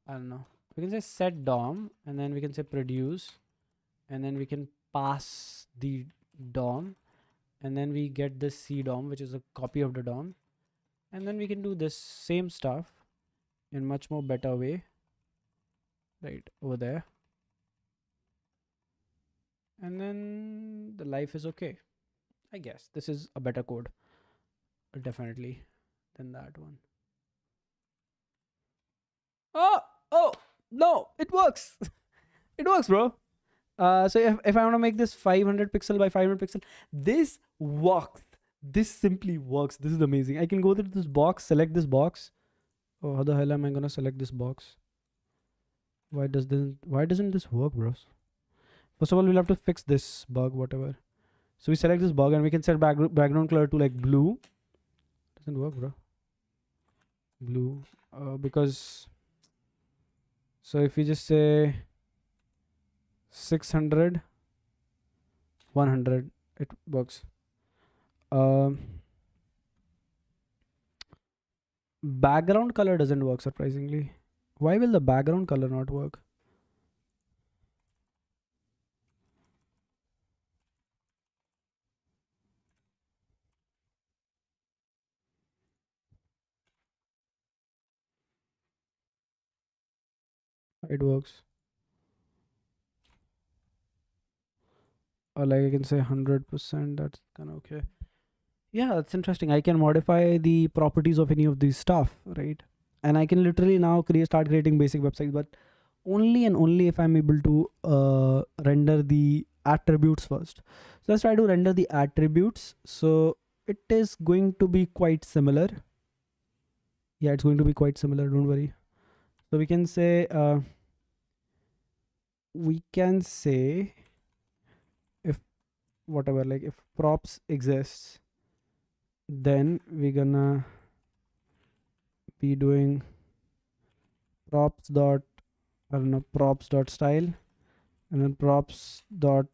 I don't know. We can say set dom, and then we can say produce, and then we can pass the dom, and then we get this cdom, which is a copy of the dom, and then we can do this same stuff in much more better way, right over there, and then the life is okay. I guess this is a better code, definitely, than that one. Oh no, it works. It works, bro. So if I want to make this 500 pixel by 500 pixel, this works. This simply works. This is amazing. I can go to this box, select this box. Oh, how the hell am I gonna select this box? Why doesn't this work, bros? First of all, we'll have to fix this bug, whatever. So we select this bug and we can set background color to like blue. Doesn't work, bro. Blue. Because so if we just say 600, 100, it works. Um, Background color doesn't work, surprisingly. Why will the background color not work? It works. Or like I can say 100%. That's kind of okay. Yeah, that's interesting. I can modify the properties of any of these stuff, right? And I can literally now start creating basic websites, but only and only if I'm able to render the attributes first. So let's try to render the attributes. So it is going to be quite similar. Yeah, it's going to be quite similar. Don't worry. So we can say if whatever, like if props exists, then we're gonna be doing props dot, I don't know, props dot style, and then props dot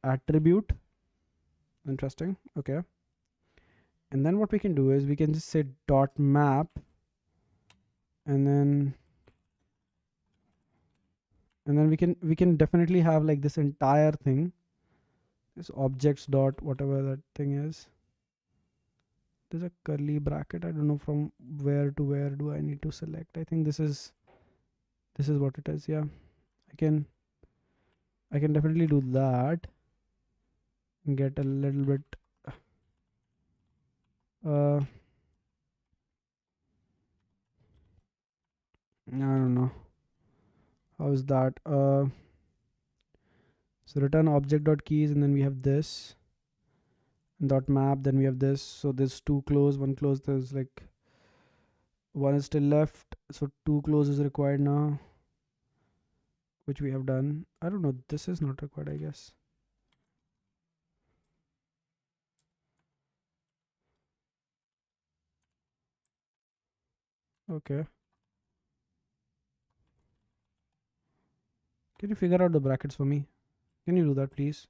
attribute. Interesting. Okay. And then what we can do is we can just say dot map, and then we can definitely have like this entire thing, this objects dot whatever that thing is. There's a curly bracket. I don't know from where to where do I need to select. I think this is what it is. Yeah, I can I can definitely do that and get a little bit uh I don't know how is that. So return object dot keys, and then we have this dot map, then we have this. So there's two close, one close, there's like one is still left, so two close is required now, which we have done. I don't know, this is not required, I guess. Okay, can you figure out the brackets for me? Can you do that, please?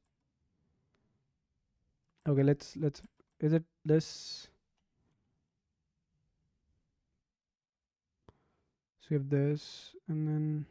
Okay, let's is it this? So we have this, and then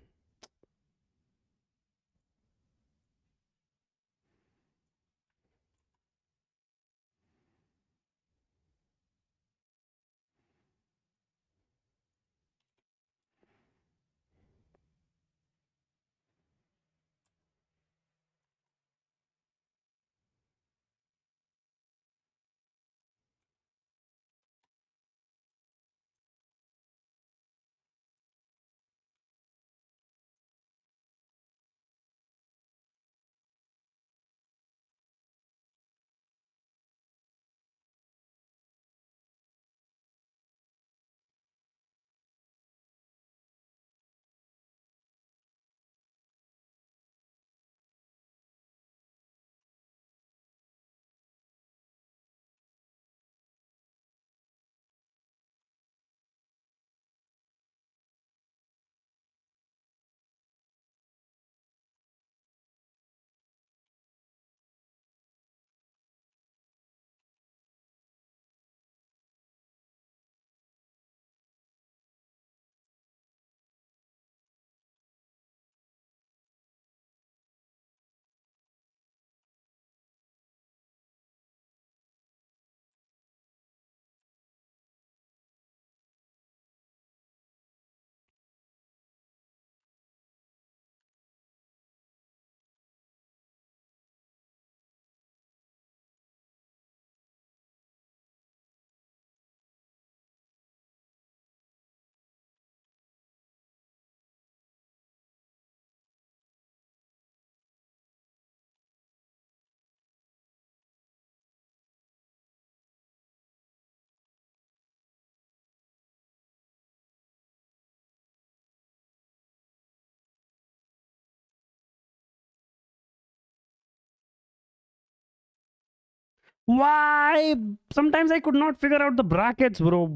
Why? Sometimes I could not figure out the brackets, bro.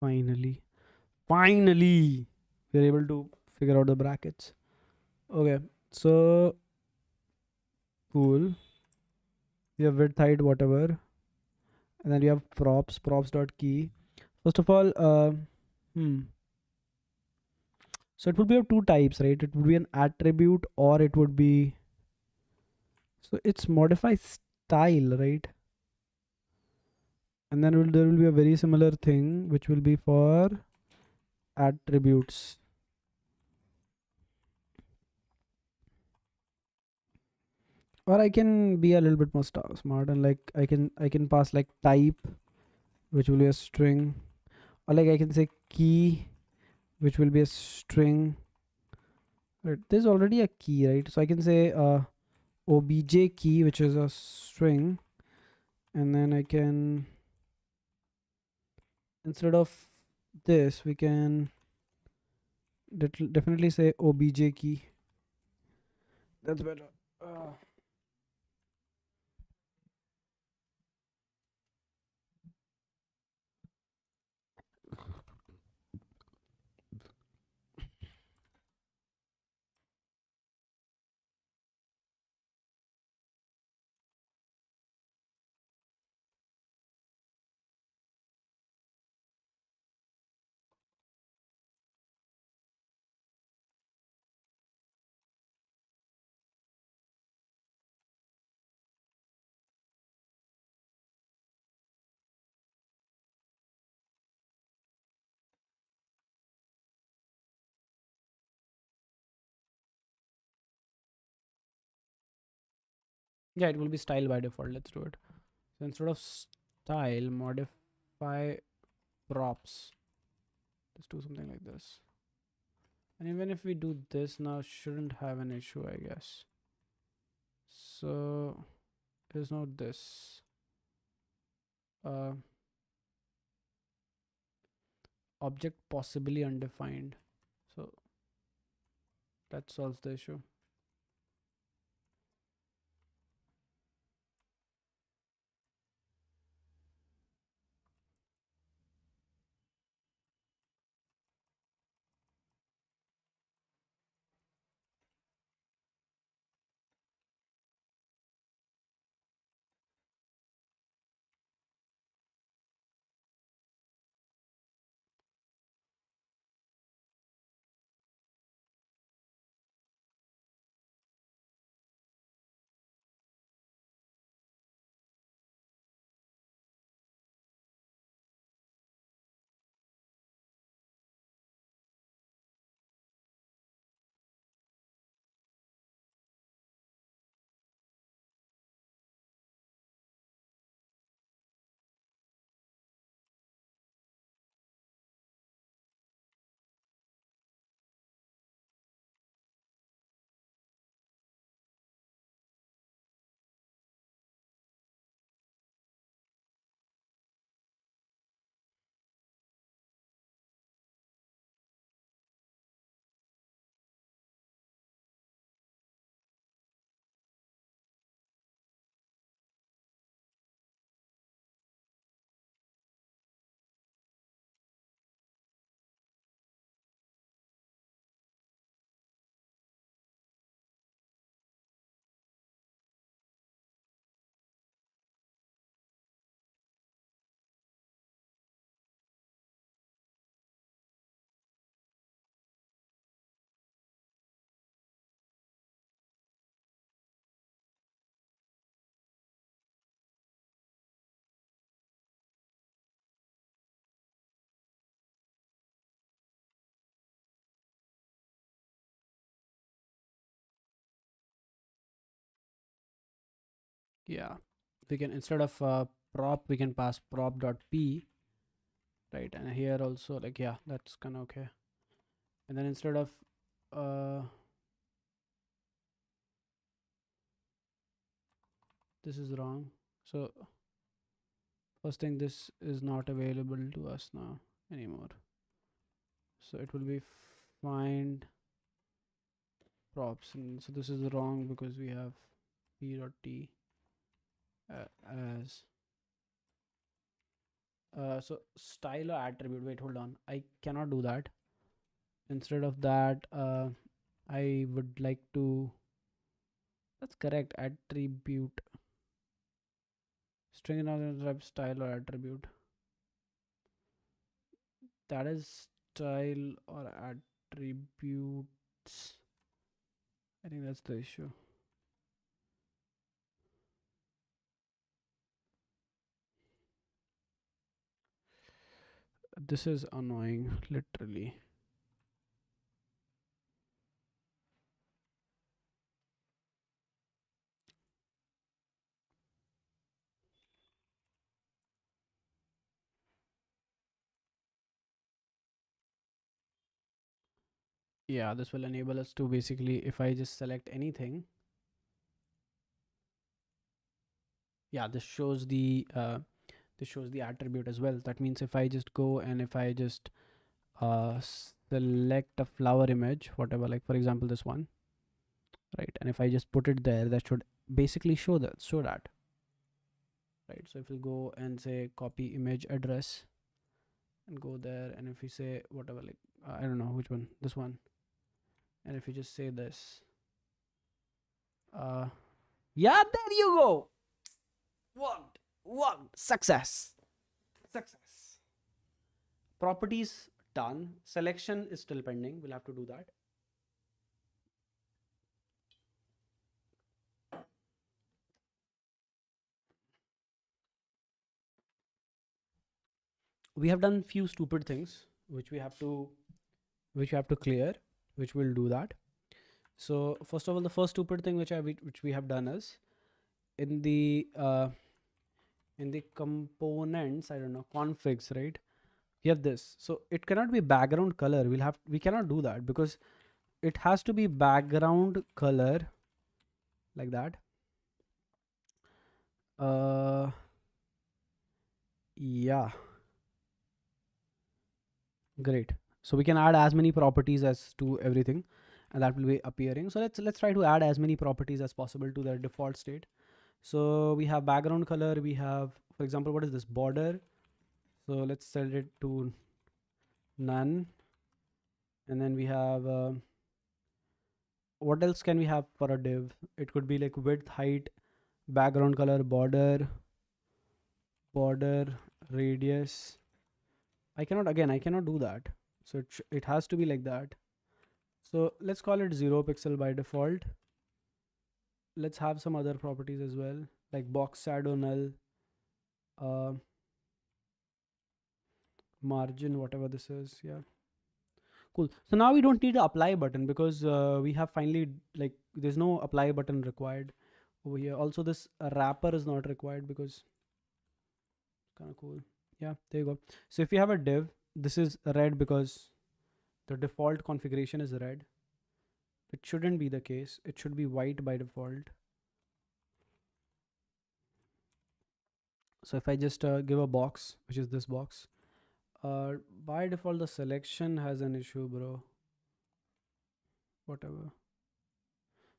Finally, we're able to figure out the brackets. Okay, so cool. We have width, height, whatever, and then we have props dot key. First of all, so it would be of two types, right? It would be an attribute, or it would be, so it's modify style, right? And then there will be a very similar thing which will be for attributes. Or I can be a little bit more smart, and like I can pass like type, which will be a string, or like I can say key, which will be a string. Right, there's already a key, right? So I can say obj key, which is a string, and then I can, instead of this, we can definitely say obj key. That's better. Yeah, it will be style by default. Let's do it. So instead of style, modify props. Let's do something like this. And even if we do this now, shouldn't have an issue, I guess. So there's not this. Uh, object possibly undefined. So that solves the issue. Yeah, we can, instead of prop, we can pass prop.p, right? And here also, like, yeah, that's kind of okay. And then instead of uh this is wrong. So first thing, this is not available to us now anymore. So it will be find props, and so this is wrong because we have p.t as so style or attribute. Wait, hold on, I cannot do that. Instead of that, I would like to, that's correct, attribute string is not going to type style or attribute. That is style or attributes. I think that's the issue. This is annoying, literally. Yeah, this will enable us to basically, if I just select anything, yeah, this shows the attribute as well. That means if I just go and if I just select a flower image, whatever, like for example this one, right, and if I just put it there, that should basically show that, right? So if we go and say copy image address and go there, and if we say whatever, like I don't know which one, this one, and if you just say this, yeah, there you go. Worked. Success. Properties done. Selection is still pending. We'll have to do that. We have done few stupid things which we have to clear, which we'll do that. So first of all, the first stupid thing which we have done is in the components, I don't know, configs, right? We have this, so it cannot be background color. We cannot do that because it has to be background color like that. Yeah, great. So we can add as many properties as to everything, and that will be appearing. So let's try to add as many properties as possible to their default state. So we have background color, we have, for example, what is this, border? So let's set it to none, and then we have what else can we have for a div? It could be like width, height, background color, border, radius. I cannot do that. So it has to be like that. So let's call it 0 pixel by default. Let's have some other properties as well, like box shadow, null, margin, whatever this is. Yeah, cool. So now we don't need the apply button because we have finally, like, there's no apply button required over here. Also this wrapper is not required because kind of cool. Yeah, there you go. So if you have a div, this is red because the default configuration is red. It shouldn't be the case. It should be white by default. So if I just give a box, which is this box, by default the selection has an issue, bro. Whatever.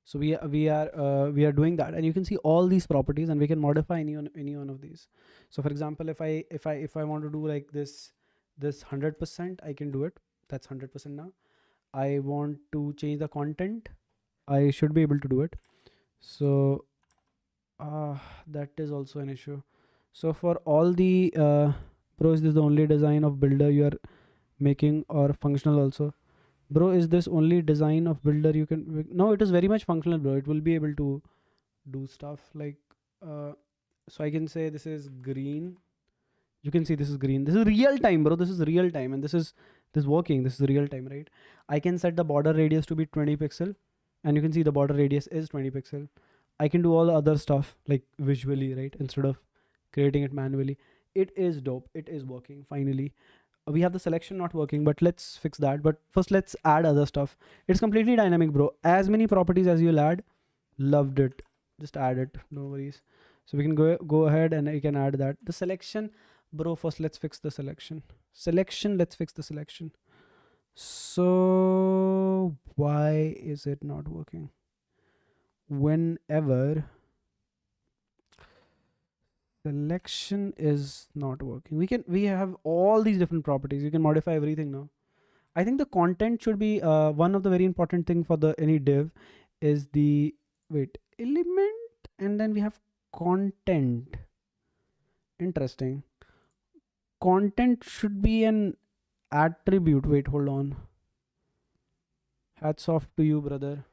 So we are doing that, and you can see all these properties, and we can modify any one of these. So for example, if I want to do like this 100%, I can do it. That's 100% now. I want to change the content, I should be able to do it. So that is also an issue. So for all the bro, is this the only design of builder you are making, or functional also? Bro, is this only design of builder you can? No, it is very much functional, bro. It will be able to do stuff like so I can say this is green. You can see this is green. This is real time, bro. This is real time, and this is working. This is real time, right? I can set the border radius to be 20 pixel, and you can see the border radius is 20 pixel. I can do all the other stuff like visually, right? Instead of creating it manually. It is dope. It is working finally. We have the selection not working, but let's fix that. But first let's add other stuff. It's completely dynamic, bro. As many properties as you'll add. Loved it. Just add it, no worries. So we can go ahead and I can add that. The selection, bro, first let's fix the selection. Let's fix the selection. So why is it not working? Whenever selection is not working, we have all these different properties. You can modify everything now. I think the content should be one of the very important thing for the any div is the element, and then we have content. Interesting. Content should be an attribute. Wait, hold on. Hats off to you, brother.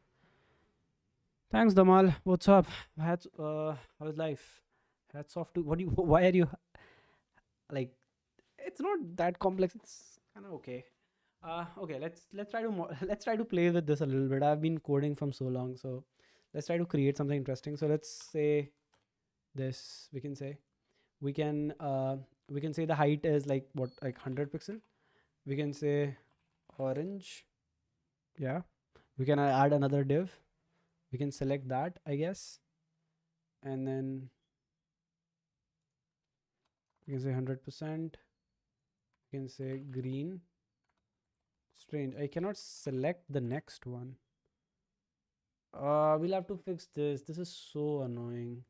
Thanks, Damal. What's up? How's life? Hats off to what do you? Why are you like? It's not that complex. It's kind of okay. Okay. Let's try to let's try to play with this a little bit. I've been coding from so long, so let's try to create something interesting. So let's say this. We can say the height is like what, like 100 pixel. We can say orange. Yeah. We can add another div. We can select that, I guess, and then we can say 100%. We can say green. Strange, I cannot select the next one. We'll have to fix this. This is so annoying.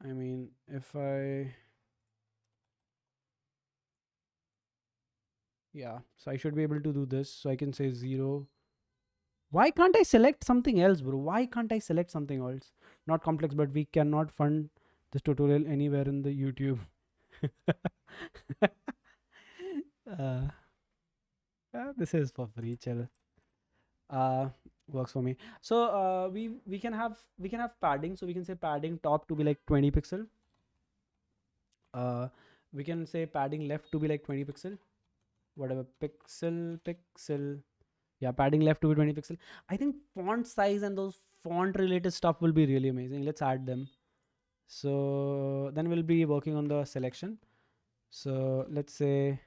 I mean, if I, yeah, so I should be able to do this. So I can say 0. Why can't I select something else, bro? Why can't I select something else? Not complex, but we cannot fund this tutorial anywhere in the YouTube. This is for free, chill. Works for me. So we can have padding. So we can say padding top to be like 20 pixel. We can say padding left to be like 20 pixel. Whatever, pixel. Yeah, padding left to be 20 pixel. I think font size and those font related stuff will be really amazing. Let's add them. So then we'll be working on the selection. So let's say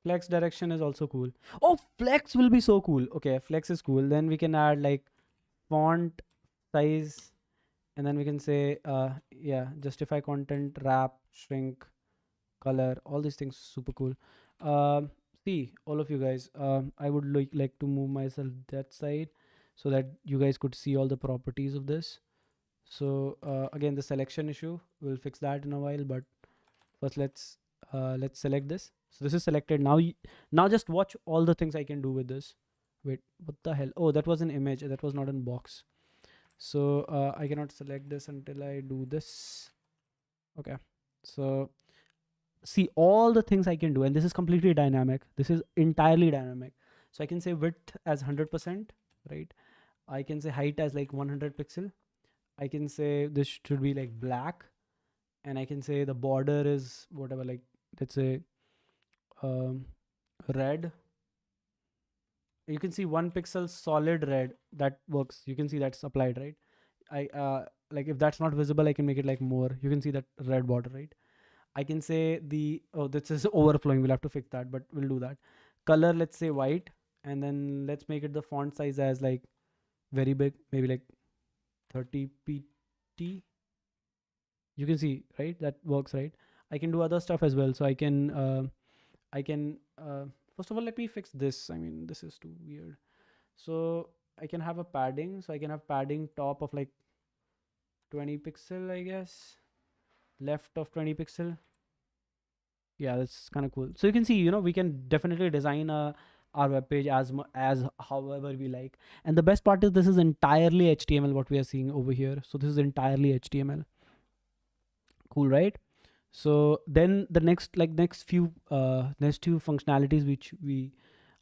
flex direction is also cool. Oh, flex will be so cool. Okay, flex is cool. Then we can add like font size, and then we can say yeah, justify content, wrap, shrink, color, all these things. Super cool. See, all of you guys, I would like to move myself that side so that you guys could see all the properties of this. So again, the selection issue, we'll fix that in a while, but first let's select this. So this is selected now. Now just watch all the things I can do with this. Wait, what the hell? Oh, that was an image, that was not in box. So I cannot select this until I do this. Okay, so see all the things I can do, and this is completely dynamic. This is entirely dynamic. So I can say width as 100%, right? I can say height as like 100 pixel. I can say this should be like black, and I can say the border is whatever, like let's say red. You can see 1 pixel solid red. That works. You can see that's applied, right? I like if that's not visible, I can make it like more. You can see that red border, right? I can say the, oh, this is overflowing. We'll have to fix that, but we'll do that. Color, let's say white, and then let's make it the font size as like very big, maybe like 30 pt. You can see, right? That works, right? I can do other stuff as well. So I can first of all, let me fix this. I mean, this is too weird. So I can have a padding. So I can have padding top of like 20 pixel, I guess. Left of 20 pixel. Yeah, that's kind of cool. So you can see, we can definitely design our web page as however we like. And the best part is this is entirely HTML, what we are seeing over here. So this is entirely HTML. Cool, right? So then the next few functionalities which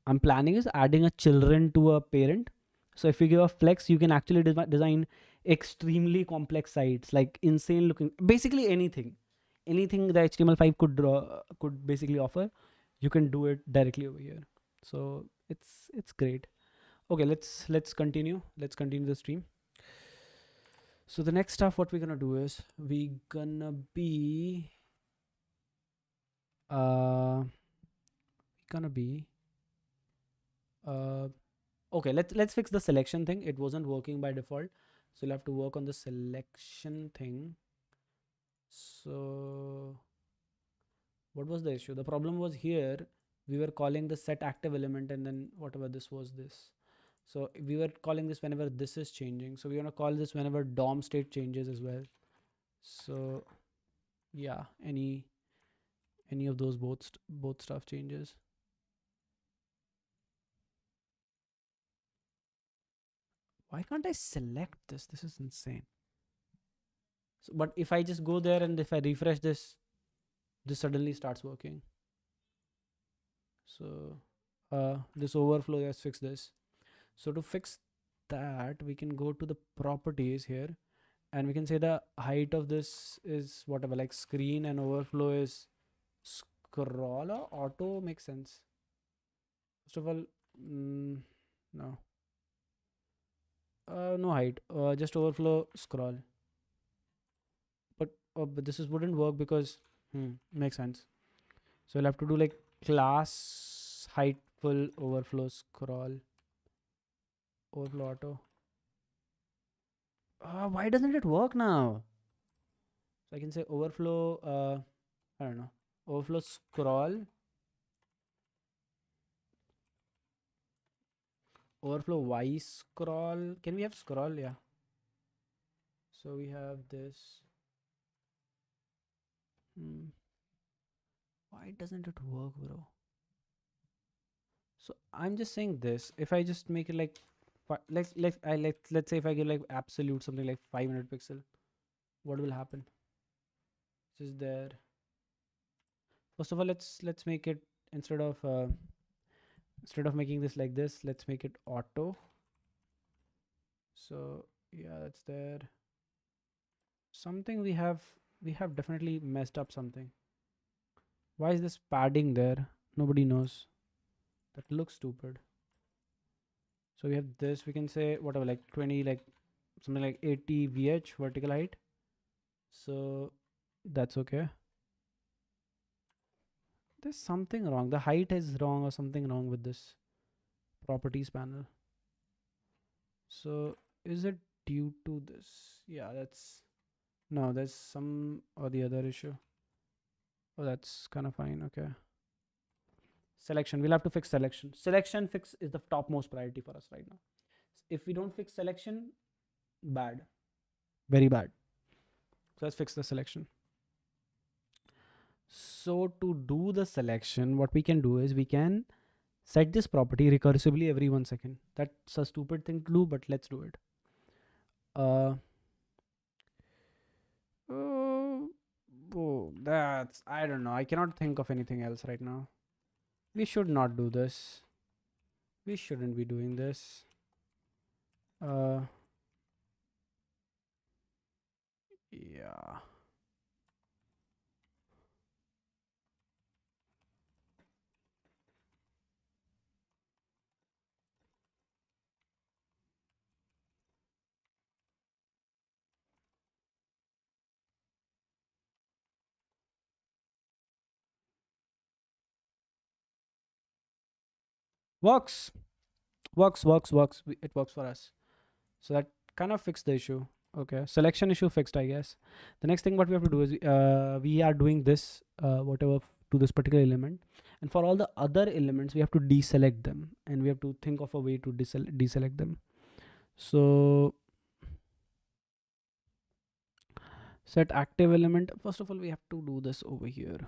I'm planning is adding a children to a parent. So if you give a flex, you can actually design extremely complex sites, like insane looking, basically anything the HTML5 could basically offer. You can do it directly over here. So it's great. Okay, let's continue the stream. So the next stuff what we're gonna do is we gonna be okay, let's fix the selection thing. It wasn't working by default, So you'll have to work on the selection thing. So what was the issue? The problem was here we were calling the set active element, and then whatever this was this. So we were calling this whenever this is changing. So we want to call this whenever DOM state changes as well. So yeah, any of those both stuff changes. Why can't I select this? This is insane. So, but if I just go there and if I refresh this, this suddenly starts working. So this overflow, let's fix this. So to fix that, we can go to the properties here, and we can say the height of this is whatever, like screen, and overflow is scroller. Auto makes sense. First of all, no. No height. Just overflow scroll. But this is wouldn't work because makes sense. So we'll have to do like class height full overflow scroll. Overflow auto. Why doesn't it work now? So I can say overflow. I don't know. Overflow scroll. Overflow y scroll. Can we have scroll? Yeah. So we have this. Why doesn't it work, bro? So I'm just saying this. If I just make it like, let's say if I give like absolute something like 500 pixel, what will happen? Just there. First of all, let's make it instead of making this like this, let's make it auto. So yeah, that's there. Something we have definitely messed up something. Why is this padding there? Nobody knows. That looks stupid. So we have this, we can say whatever, like 20, like something like 80 VH vertical height. So that's okay. There's something wrong. The height is wrong or something wrong with this properties panel. So is it due to this? Yeah, no, there's some or the other issue. Oh, that's kind of fine. Okay. Selection. We'll have to fix selection. Selection fix is the topmost priority for us right now. If we don't fix selection, bad. Very bad. So let's fix the selection. So to do the selection, what we can do is we can set this property recursively every 1 second. That's a stupid thing to do, but let's do it. That's, I don't know. I cannot think of anything else right now. We should not do this. We shouldn't be doing this. Yeah. Works. It works for us. So that kind of fixed the issue. Okay, selection issue fixed, I guess. The next thing what we have to do is we are doing this whatever to this particular element, and for all the other elements we have to deselect them, and we have to think of a way to deselect them. So set active element. First of all, we have to do this over here.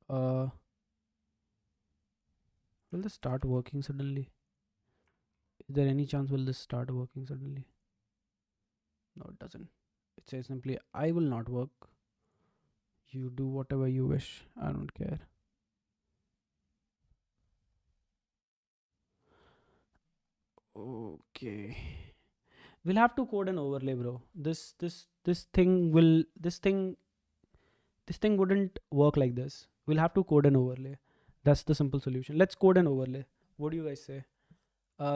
Will this start working suddenly? Is there any chance will this start working suddenly? No, it doesn't. It says simply, I will not work. You do whatever you wish. I don't care. Okay. We'll have to code an overlay, bro. This thing wouldn't work like this. We'll have to code an overlay. That's the simple solution. Let's code an overlay. What do you guys say?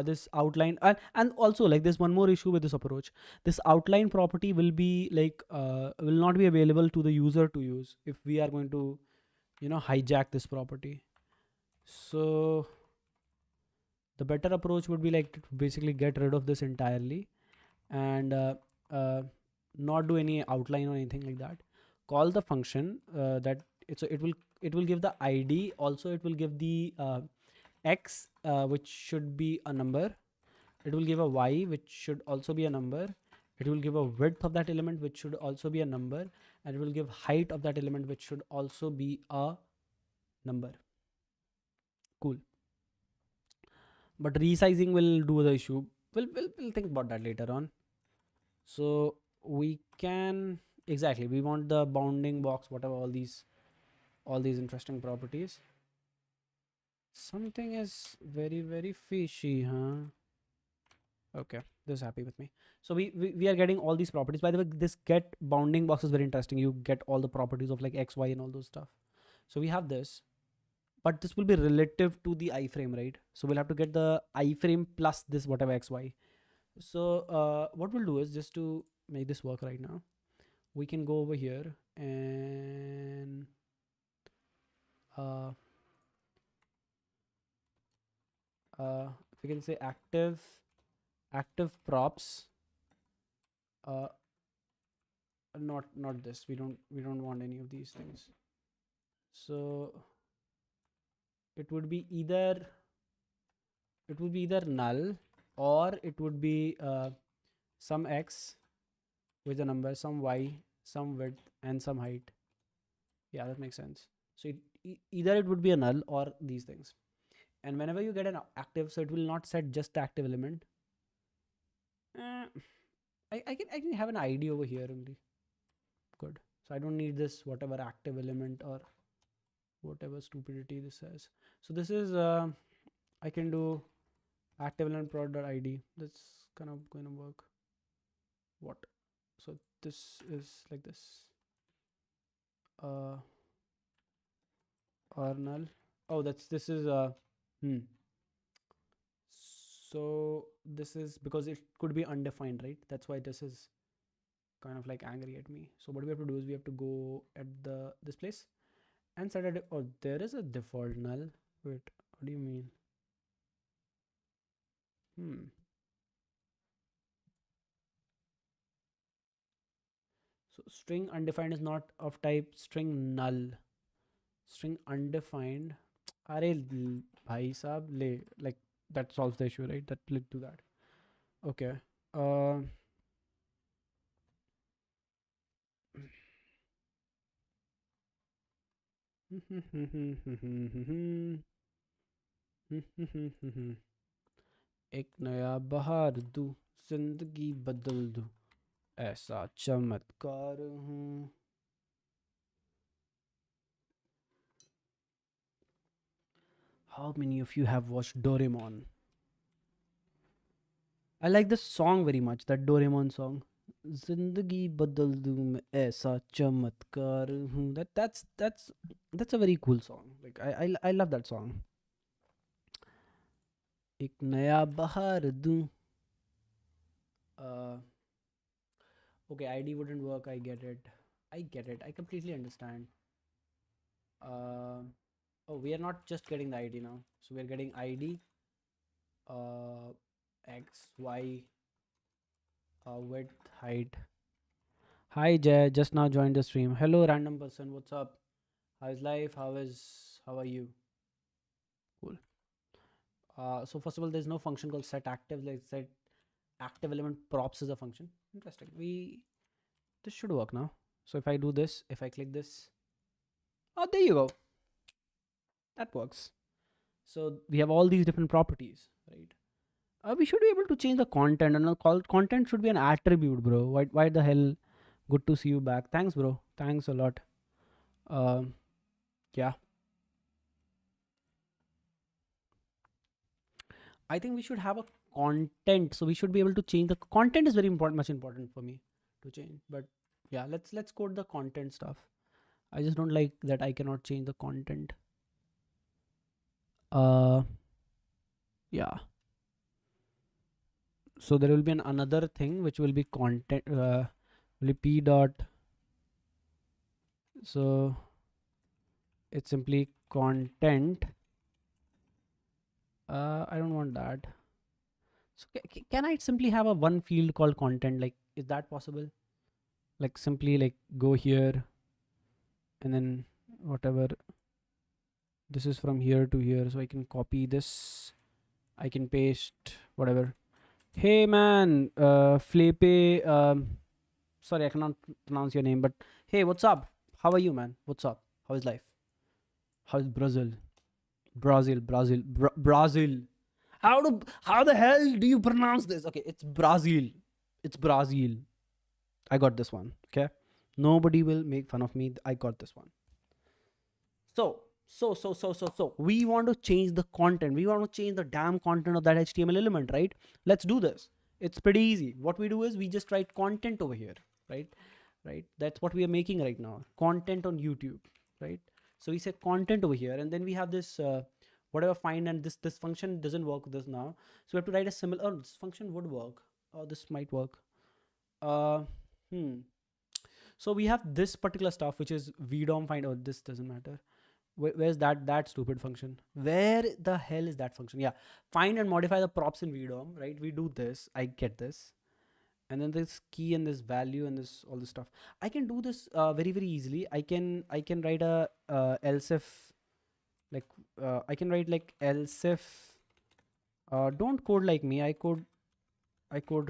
This outline, and also like there's one more issue with this approach. This outline property will be like will not be available to the user to use if we are going to hijack this property. So the better approach would be like to basically get rid of this entirely, and not do any outline or anything like that. Call the function that it will give the id, also it will give the x, which should be a number. It will give a y, which should also be a number. It will give a width of that element, which should also be a number, and it will give height of that element, which should also be a number. Cool. But resizing will do the issue. We'll think about that later on. So we can, exactly, we want the bounding box, whatever, all these interesting properties. Something is very fishy, huh? Okay, this is happy with me. So we are getting all these properties. By the way, this get bounding box is very interesting. You get all the properties of like x, y, and all those stuff. So we have this, but this will be relative to the iframe, right? So we'll have to get the iframe plus this whatever x, y. So what we'll do is, just to make this work right now, we can go over here and we can say active props, not this, we don't want any of these things. So it would be either null, or it would be some x with a number, some y, some width, and some height. Yeah, that makes sense. So either it would be a null or these things. And whenever you get an active, so it will not set just the active element. I can have an ID over here only. Good. So I don't need this whatever active element or whatever stupidity this says. So this is I can do active element prod.id. That's kind of going to work. What? So this is like this. Or null. Oh, this is so this is because it could be undefined, right? That's why this is kind of like angry at me. So what we have to do is we have to go at this place and set it. Oh, there is a default null. Wait, what do you mean? So string undefined is not of type string null. String undefined. Are bhai sab le, like that solves the issue, right? That let's do that. Okay. एक नया बहार दूं, जिंदगी बदल दूं, ऐसा चमत्कार हूँ. How many of you have watched Doraemon? I like the song very much, that Doraemon song. Zindagi badal दूं मैं ऐसा चमत्कार हूँ. That's a very cool song. Like I love that song. एक नया बहार दूं. Okay, ID wouldn't work. I get it. I completely understand. Oh, we are not just getting the ID now. So we are getting ID, X, Y, width, height. Hi Jay, just now joined the stream. Hello random person, what's up? How is life? How are you? Cool. So first of all, there's no function called set active. Like set active element props is a function. Interesting. This should work now. So if I do this, if I click this, oh, there you go. That works. So we have all these different properties, right? We should be able to change the content, and content should be an attribute, bro. Why the hell? Good to see you back. Thanks, bro. Thanks a lot. Yeah. I think we should have a content, so we should be able to change the content. Is very important, much important for me to change. But yeah, let's code the content stuff. I just don't like that I cannot change the content. Yeah. So there will be another thing which will be content. Will be p dot. So it's simply content. I don't want that. So can I simply have a one field called content? Like, is that possible? Like simply like go here and then whatever. This is from here to here, so I can copy this. I can paste whatever. Hey man, Flepe. Sorry, I cannot pronounce your name, but hey, what's up? How are you, man? What's up? How is life? How is Brazil? Brazil. How the hell do you pronounce this? Okay, it's Brazil. It's Brazil. I got this one. Okay, nobody will make fun of me. I got this one. So we want to change the content. We want to change the damn content of that HTML element, right? Let's do this. It's pretty easy. What we do is we just write content over here, right? Right. That's what we are making right now. Content on YouTube, right? So we say content over here, and then we have this whatever find, and this function doesn't work with this now. So we have to write a similar. Oh, this function would work. Oh, this might work. Uh, hmm. So we have this particular stuff which is vdom find. Oh, this doesn't matter. Where's that stupid function? Where the hell is that function? Yeah, find and modify the props in vdom, right? We do this. I get this, and then this key and this value and this all this stuff. I can do this very easily. I can write a else if, like I can write like else if. Don't code like me. I code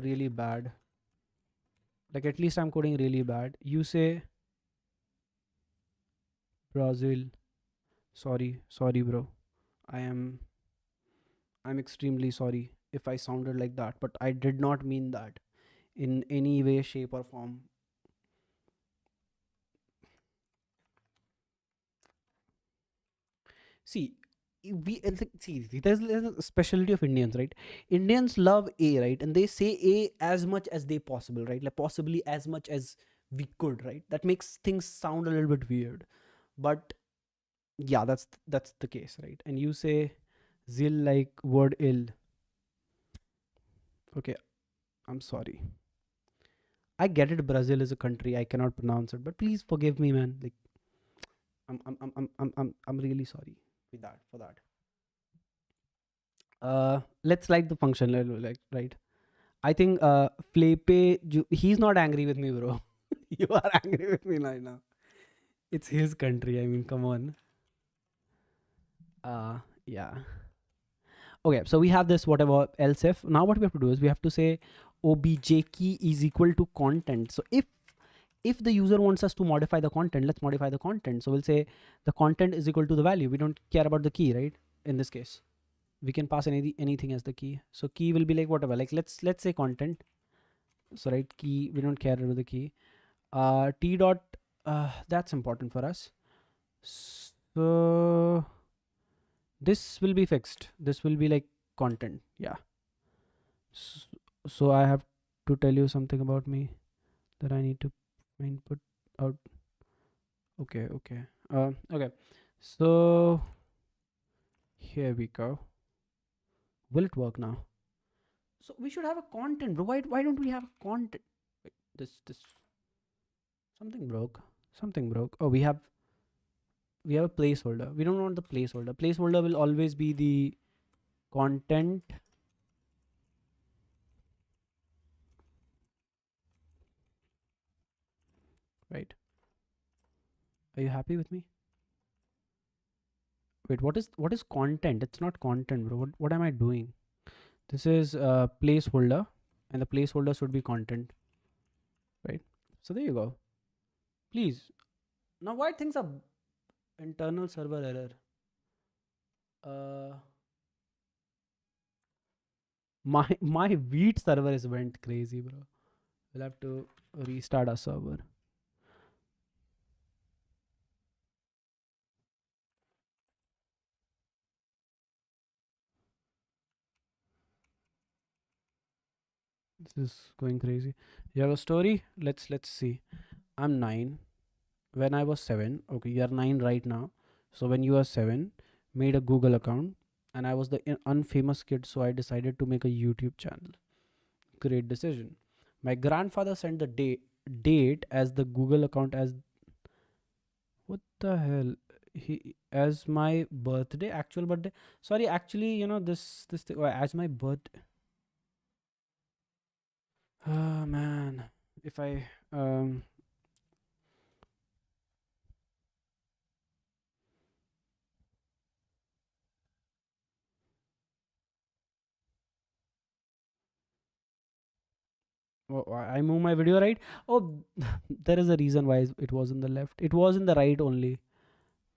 really bad. Like at least I'm coding really bad. You say Brazil. Sorry, bro. I am I'm extremely sorry if I sounded like that, but I did not mean that in any way, shape, or form. See, see, there's a specialty of Indians, right? Indians love A, right? And they say A as much as they possible, right? Like possibly as much as we could, right? That makes things sound a little bit weird, but yeah, that's the case, right? And you say zil like word ill. Okay, I'm sorry. I get it. Brazil is a country. I cannot pronounce it, but please forgive me, man. Like, I'm really sorry with that for that. Let's like the function, like, right? I think Flepe, he's not angry with me, bro. You are angry with me right now. It's his country. I mean, come on. Yeah. Okay, so we have this whatever else if. Now what we have to do is we have to say obj key is equal to content. So if the user wants us to modify the content, let's modify the content. So we'll say the content is equal to the value. We don't care about the key, right? In this case, we can pass anything as the key. So key will be like whatever. Like let's say content. So right, key, we don't care about the key. T dot, that's important for us. So this will be fixed. This will be like content. Yeah. So I have to tell you something about me that I need to input out. Okay. Okay. So here we go. Will it work now? So we should have a content, bro. Why don't we have a content? Wait, this something broke. Something broke. Oh, we have a placeholder. We don't want the placeholder. Placeholder will always be the content. Right. Are you happy with me? Wait, what is content? It's not content, bro. What am I doing? This is a placeholder, and the placeholder should be content, right? So there you go. Please. Now why things are internal server error? Uh, my wheat server is went crazy, bro. We'll have to restart our server. This is going crazy. You have a story? Let's see. I'm 9. When I was 7, okay, you are 9 right now. So when you are 7, made a Google account, and I was the unfamous kid, so I decided to make a YouTube channel. Great decision. My grandfather sent the date as the Google account as what the hell? He as my birthday, actual birthday. Sorry, actually, this thing, as my birth. Oh man, if I I move my video right. Oh, there is a reason why it was in the left. It was in the right only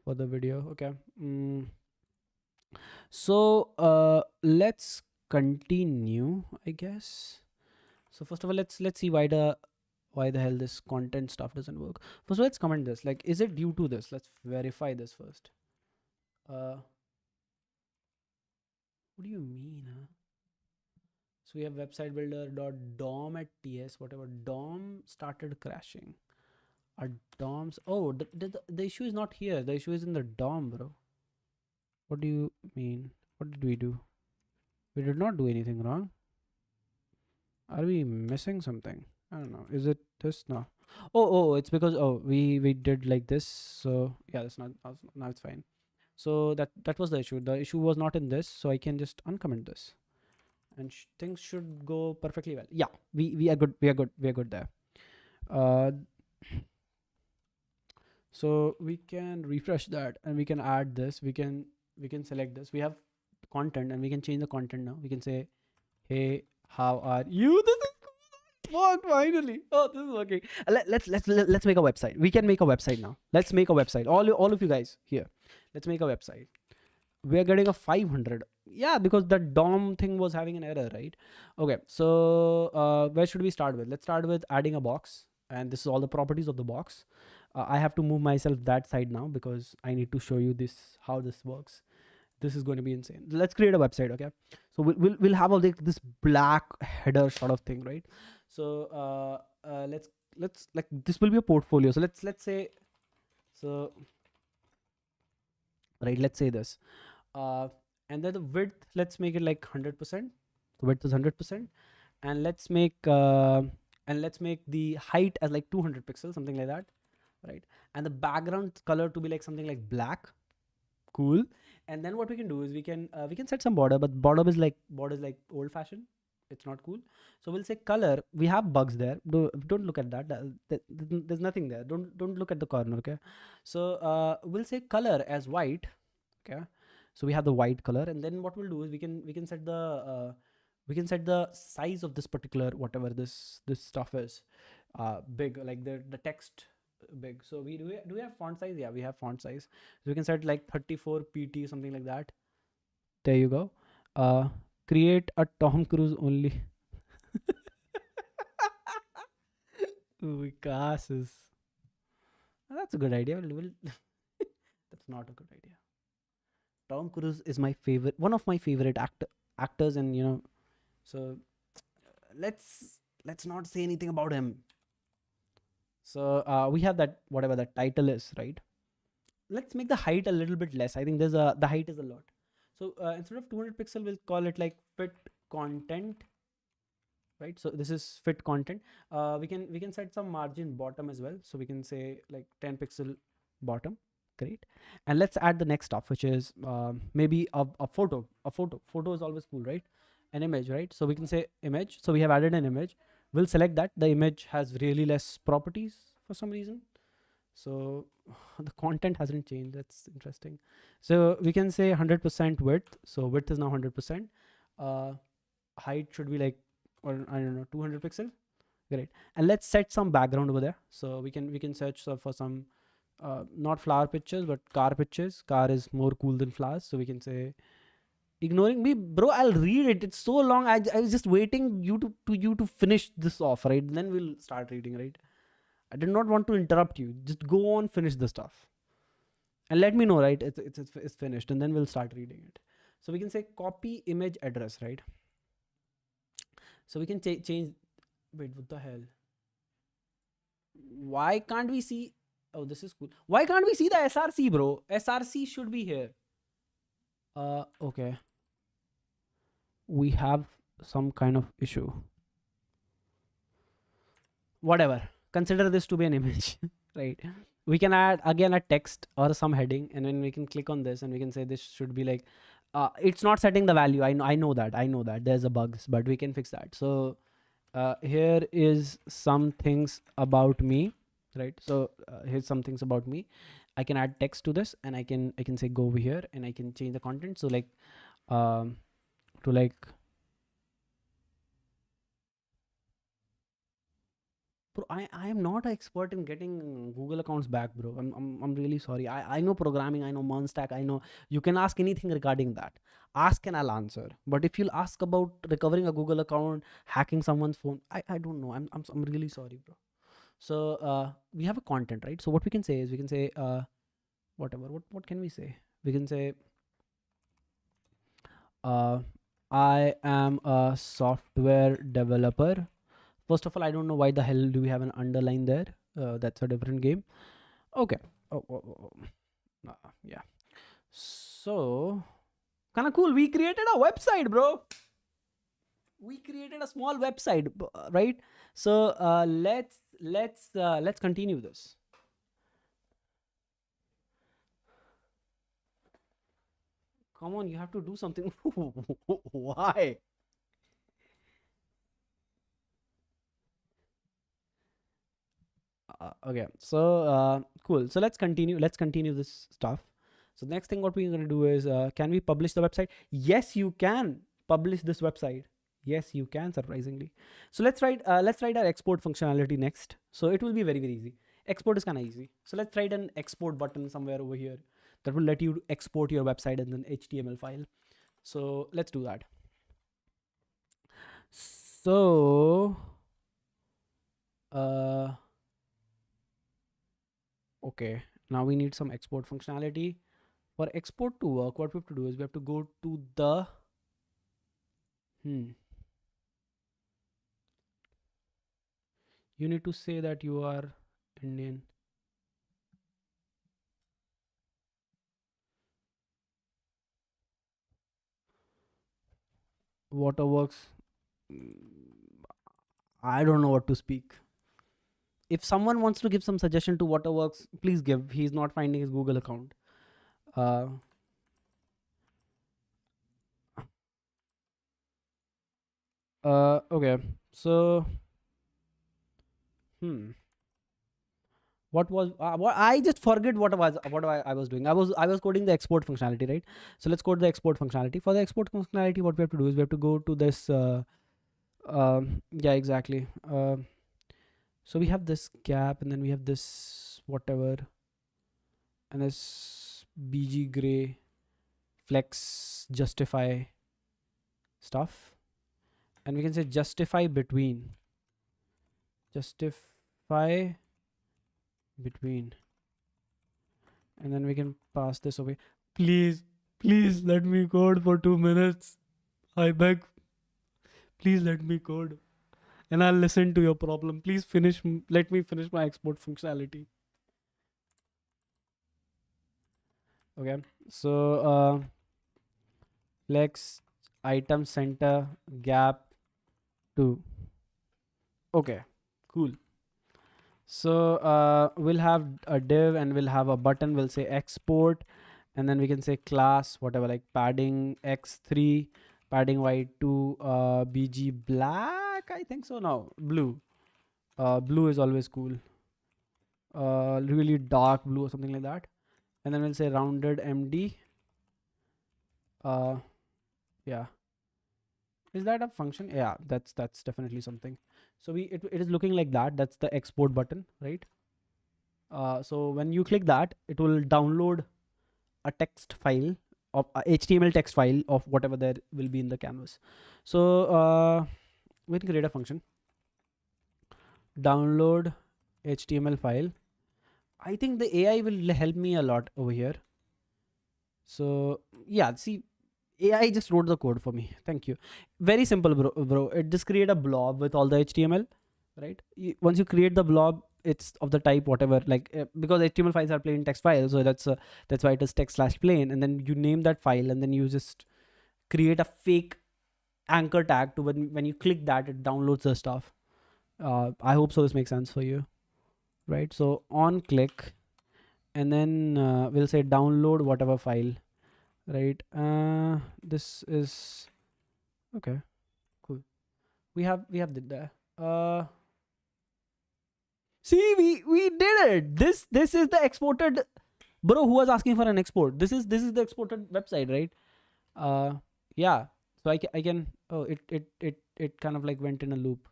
for the video. Okay. So let's continue, I guess. So first of all, let's see why the hell this content stuff doesn't work. First of all, let's comment this. Like, is it due to this? Let's verify this first. What do you mean, huh? So we have website builder dot dom at ts, whatever. Dom started crashing. Our DOMs. Oh, the issue is not here. The issue is in the DOM, bro. What do you mean? What did we do? We did not do anything wrong. Are we missing something? I don't know. Is it this? No. Oh, it's because we did like this. So yeah, that's not now it's fine. So that was the issue. The issue was not in this. So I can just uncomment this, and things should go perfectly well. Yeah, we are good. We are good. We are good there. So we can refresh that, and we can add this. We can select this. We have content, and we can change the content now. We can say, hey, how are you? This is fuck, finally. Oh, this is working. Let's make a website. We can make a website now. Let's make a website. All of you guys here, let's make a website. We're getting a 500. Yeah, because the DOM thing was having an error, right? Okay, so where should we start with? Let's start with adding a box, and this is all the properties of the box. I have to move myself that side now because I need to show you this, how this works. This is going to be insane. Let's create a website. Okay, so we'll have all this black header sort of thing, right? So let's like, this will be a portfolio. So let's say, so right, let's say this, and then the width, let's make it like 100%. The width is 100%, and let's make the height as like 200 pixels, something like that, right? And the background color to be like something like black. Cool. And then what we can do is we can set some border, but border is like old fashioned. It's not cool. So we'll say color. We have bugs there. Don't look at that. There's nothing there. Don't look at the corner. Okay. So we'll say color as white. Okay. So we have the white color, and then what we'll do is we can set the size of this particular, whatever this stuff is, big, like the text big. So do we have font size? Yeah, we have font size. So we can set like 34 pt, something like that. There you go. Create a Tom Cruise only. Vikas is. That's a good idea. That's not a good idea. Tom Cruise is my favorite, one of my favorite actors, and so let's not say anything about him. So we have that, whatever that title is, right? Let's make the height a little bit less. I think the height is a lot. So instead of 200 pixel, we'll call it like fit content, right? So this is fit content. We can set some margin bottom as well. So we can say like 10 pixel bottom. Great. And let's add the next stuff, which is maybe a photo. Photo is always cool, right? An image, right? So we can say image. So we have added an image. We'll select that. The image has really less properties for some reason. So the content hasn't changed. That's interesting. So we can say 100% width. So width is now 100%. Height should be like, or I don't know, 200 pixel. Great. And let's set some background over there. So we can search for some not flower pictures, but car pictures. Car is more cool than flowers. So we can say, ignoring me, bro, I'll read it. It's so long. I was just waiting you to finish this off, right? Then we'll start reading, right? I did not want to interrupt you. Just go on, finish the stuff, and let me know, right? It's finished, and then we'll start reading it. So we can say copy image address, right? So we can change. Wait, what the hell? Why can't we see? Oh, this is cool. Why can't we see the SRC, bro? SRC should be here. Okay. We have some kind of issue. Whatever. Consider this to be an image, right? We can add again a text or some heading, and then we can click on this, and we can say this should be like, it's not setting the value. I know that there's a bug, but we can fix that. So here is some things about me, right? So here's some things about me. I can add text to this, and I can say go over here, and I can change the content. So like to like, bro, I am not an expert in getting Google accounts back, bro. I'm really sorry. I know programming, I know Monstack, I know you can ask anything regarding that. Ask and I'll answer. But if you'll ask about recovering a Google account, hacking someone's phone, I don't know. I'm really sorry, bro. So we have a content, right? So what we can say is we can say whatever. What can we say? We can say uh, I am a software developer. First of all, I don't know why the hell do we have an underline there. That's a different game. Okay. Yeah. So kind of cool. We created a website, bro. We created a small website, right? So let's continue this. Come on, you have to do something. Why? Okay, so cool. So let's continue this stuff. So next thing what we're going to do is can we publish the website? Yes, you can publish this website. Yes, you can, surprisingly. So let's write our export functionality next. So it will be very easy. Export is kind of easy. So let's write an export button somewhere over here that will let you export your website as an HTML file. So let's do that. So okay, now we need some export functionality. For export to work, what we have to do is we have to go to the you need to say that you are Indian. Waterworks. I don't know what to speak. If someone wants to give some suggestion to Waterworks, please give. He's not finding his Google account. Okay. So what was what I just forget what I was doing. I was coding the export functionality, right? So let's code the export functionality. For the export functionality, what we have to do is we have to go to this yeah, exactly. So we have this gap, and then we have this whatever, and this bg gray flex justify stuff, and we can say justify between and then we can pass this away. Please let me code for 2 minutes. I beg. Please let me code, and I'll listen to your problem. Please let me finish my export functionality. Okay, so flex item center gap 2. Okay, cool. So we'll have a div, and we'll have a button. We'll say export, and then we can say class whatever, like padding x3, padding white 2, bg black, I think so. No, blue. Blue is always cool. Really dark blue or something like that. And then we'll say rounded md. Yeah, is that a function? Yeah, that's definitely something. So it is looking like that. That's the export button, right? So when you click that, it will download a text file of HTML text file of whatever there will be in the canvas. So we can create a function, download HTML file. I think the AI will help me a lot over here. So yeah, see, AI just wrote the code for me. Thank you. Very simple, bro. It just create a blob with all the HTML, right? Once you create the blob, it's of the type whatever, like because HTML files are plain text files, so that's why it is text/plain, and then you name that file, and then you just create a fake anchor tag to when you click that, it downloads the stuff. I hope so this makes sense for you, right? So on click, and then we'll say download whatever file, right? This is okay, cool. We have did that. Uh, See, we did it. This is the exported, bro. Who was asking for an export? This is the exported website, right? Yeah. So I can. Oh, it kind of like went in a loop.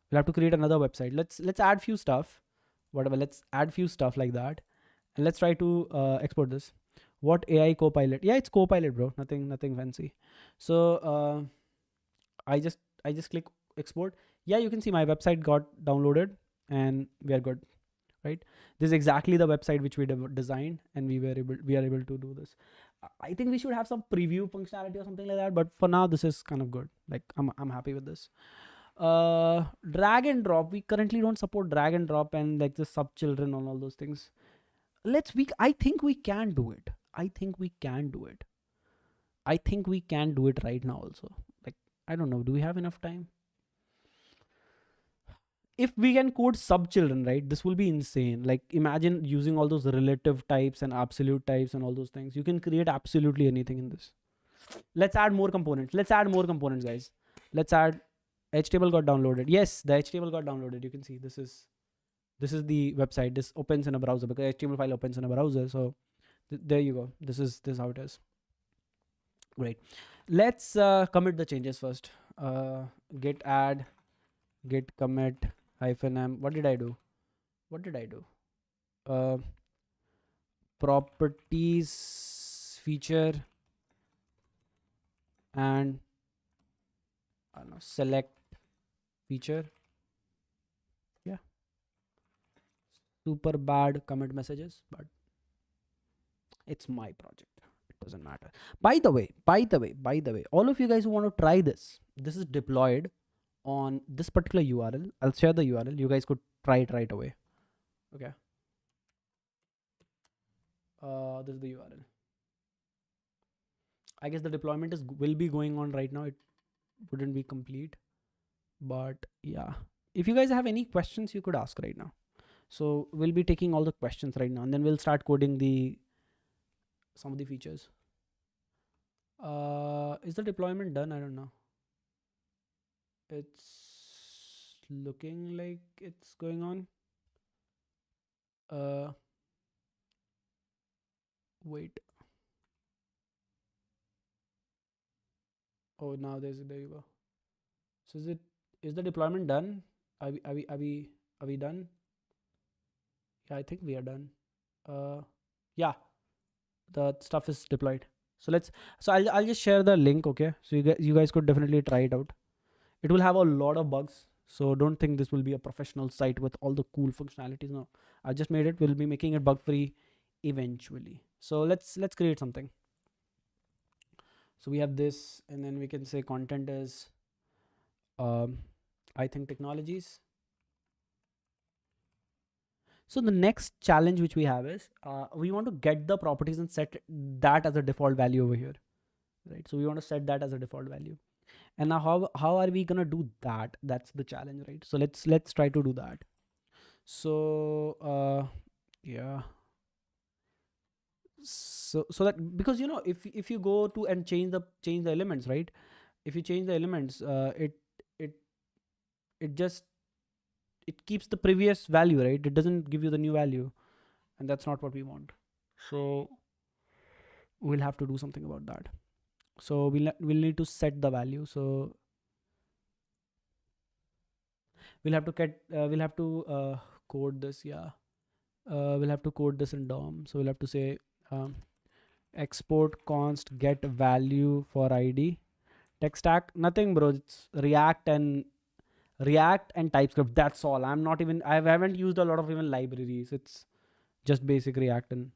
We'll have to create another website. Let's add few stuff, whatever. Let's add few stuff like that, and let's try to export this. What AI Copilot? Yeah, it's Copilot, bro. Nothing fancy. So I just click export. Yeah, you can see my website got downloaded, and we are good, right? This is exactly the website which we designed, and we are able to do this. I think we should have some preview functionality or something like that, but for now this is kind of good. Like I'm happy with this. Drag and drop, we currently don't support drag and drop and like the sub children and all those things. I think we can do it. I think we can do it. I think we can do it right now also. Like, I don't know, do we have enough time? If we can code sub children, right, this will be insane. Like, imagine using all those relative types and absolute types and all those things. You can create absolutely anything in this. Let's add more components. Let's add more components, guys. Let's add HTML got downloaded. Yes, the HTML got downloaded. You can see this is the website. This opens in a browser because HTML file opens in a browser. So there you go. This is how it is. Great. Let's commit the changes first. Git add, git commit -m. What did I do? Properties feature and I don't know, select feature. Yeah. Super bad commit messages, but it's my project. It doesn't matter. By the way, all of you guys who want to try this is deployed on this particular URL. I'll share the URL. You guys could try it right away. Okay. This is the URL. I guess the deployment will be going on right now. It wouldn't be complete, but yeah. If you guys have any questions, you could ask right now. So we'll be taking all the questions right now, and then we'll start coding some of the features. Is the deployment done? I don't know. It's looking like it's going on. Wait. Oh, now there you go. So is the deployment done? Are we done? Yeah, I think we are done. Yeah, the stuff is deployed. So I'll just share the link. Okay, so you guys could definitely try it out. It will have a lot of bugs, so don't think this will be a professional site with all the cool functionalities. No, I just made it. We'll be making it bug free eventually. So let's create something. So we have this, and then we can say content is I think technologies. So the next challenge which we have is we want to get the properties and set that as a default value over here, right? So we want to set that as a default value. And now how are we gonna do that? That's the challenge, right? So let's try to do that. So yeah. So that, because if you go to and change the elements, right? If you change the elements, it just it keeps the previous value, right? It doesn't give you the new value, and that's not what we want. So we'll have to do something about that. So we'll need to set the value. So we'll have to code this. Yeah, we'll have to code this in DOM. So we'll have to say export const get value for ID. Tech stack, nothing, bro. It's React and TypeScript. That's all. I haven't used a lot of even libraries. It's just basic React and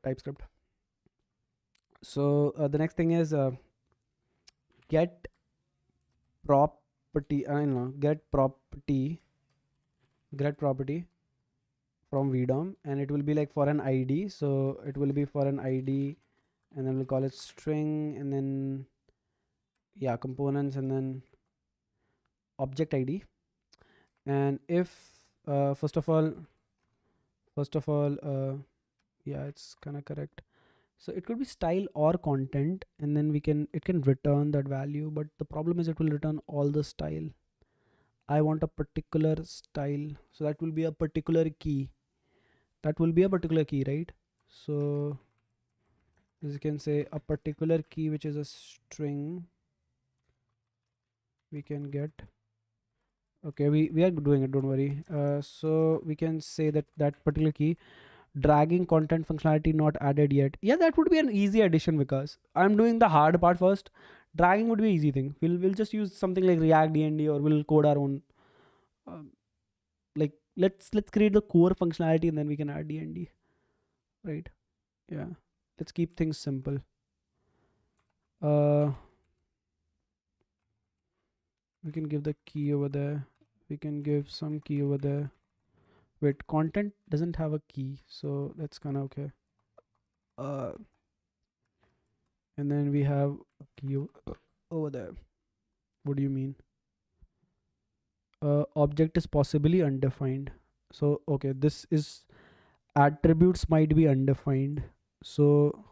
TypeScript. So the next thing is get property. I know get property from VDOM, and it will be like for an ID. So it will be for an ID, and then we'll call it string, and then yeah, components, and then object ID. And if first of all yeah, it's kind of correct. So it could be style or content, and then it can return that value, but the problem is it will return all the style. I want a particular style, so that will be a particular key. That will be a particular key, right? So as you can say, a particular key, which is a string, we can get. Okay, we are doing it, don't worry. So we can say that that particular key, dragging content functionality not added yet. Yeah, that would be an easy addition, because I'm doing the hard part first. Dragging would be an easy thing. We'll just use something like React DND, or we'll code our own. Like let's create the core functionality, and then we can add DND, right? Yeah, let's keep things simple. We can give the key over there. We can give some key over there. Wait, content doesn't have a key, so that's kind of okay. And then we have a key over there. What do you mean? Object is possibly undefined. So okay, this is attributes might be undefined. So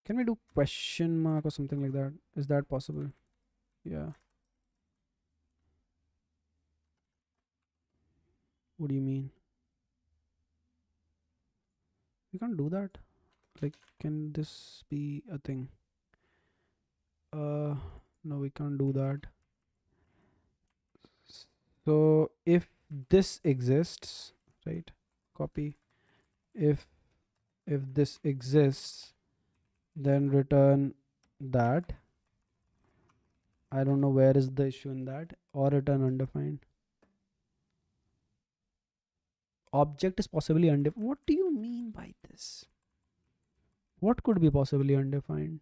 can we do question mark or something like that? Is that possible? Yeah. What do you mean? We can't do that. Like, can this be a thing? No, we can't do that. So if this exists, right? Copy. If this exists, then return that. I don't know where is the issue in that, or return undefined. Object is possibly undefined. What do you mean by this? What could be possibly undefined?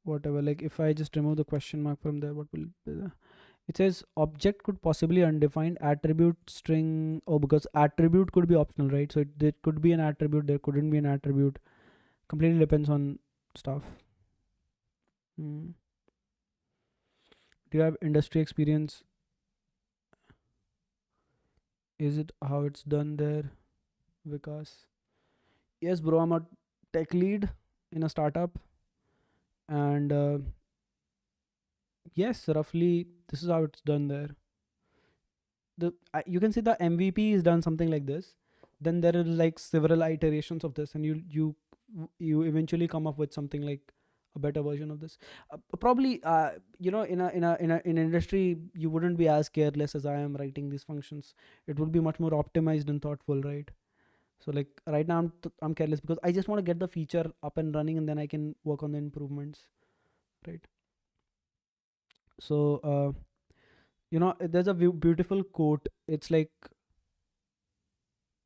Whatever, like if I just remove the question mark from there, what will be there? It says object could possibly undefined, attribute string. Oh, because attribute could be optional, right? So it could be an attribute, there couldn't be an attribute. Completely depends on stuff. Do you have industry experience? Is it how it's done there, Vikas? Yes, bro, I'm a tech lead in a startup, and yes, roughly this is how it's done there. You can see the MVP is done something like this. Then there are like several iterations of this, and you eventually come up with something like a better version of this. Probably, in industry, you wouldn't be as careless as I am writing these functions. It would be much more optimized and thoughtful, right? So like right now I'm careless because I just want to get the feature up and running, and then I can work on the improvements, right? So there's a beautiful quote. It's like,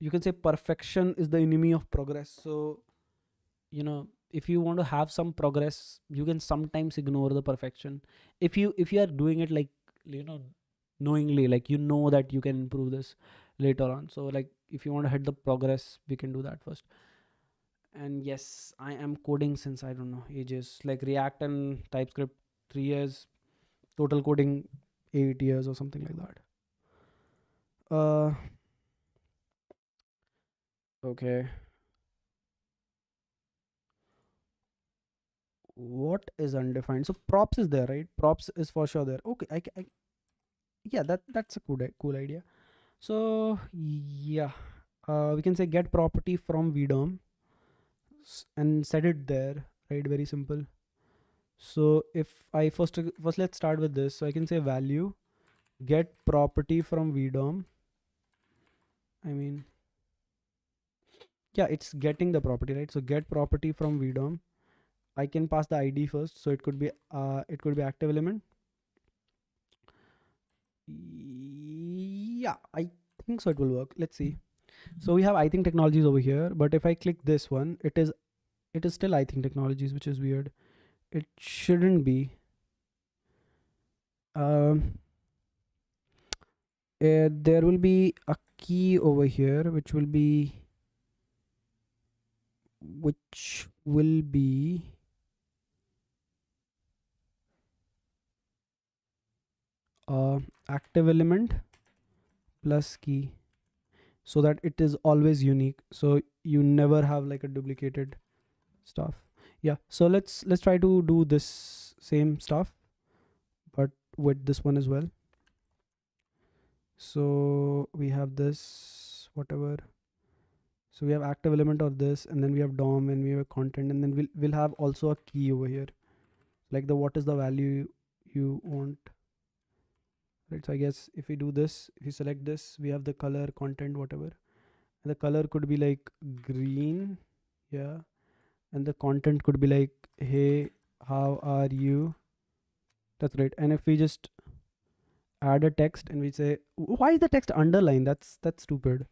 you can say perfection is the enemy of progress. So if you want to have some progress, you can sometimes ignore the perfection. If you are doing it like, knowingly, like that you can improve this later on. So like if you want to hit the progress, we can do that first. And yes, I am coding since, I don't know, ages, like React and TypeScript 3 years, total coding 8 years or something like that. Okay, what is undefined? So props is there, right? Props is for sure there. Okay, yeah, that's a cool idea. So yeah, we can say get property from vdom and set it there, right? Very simple. So if I first let's start with this. So I can say value get property from vdom. I mean, yeah, it's getting the property, right? So get property from vdom. I can pass the id first, so it could be active element. Yeah, I think so it will work. Let's see. So we have I think technologies over here, but if I click this one, it is still I think technologies, which is weird. It shouldn't be. There will be a key over here, which will be active element plus key, so that it is always unique, so you never have like a duplicated stuff. Yeah, so let's try to do this same stuff but with this one as well. So we have this whatever, so we have active element of this, and then we have DOM, and we have content, and then we'll have also a key over here, like the what is the value you want, right? So I guess if we do this, if you select this, we have the color, content, whatever, and the color could be like green, yeah, and the content could be like, hey, how are you? That's right. And if we just add a text and we say, why is the text underlined? That's stupid.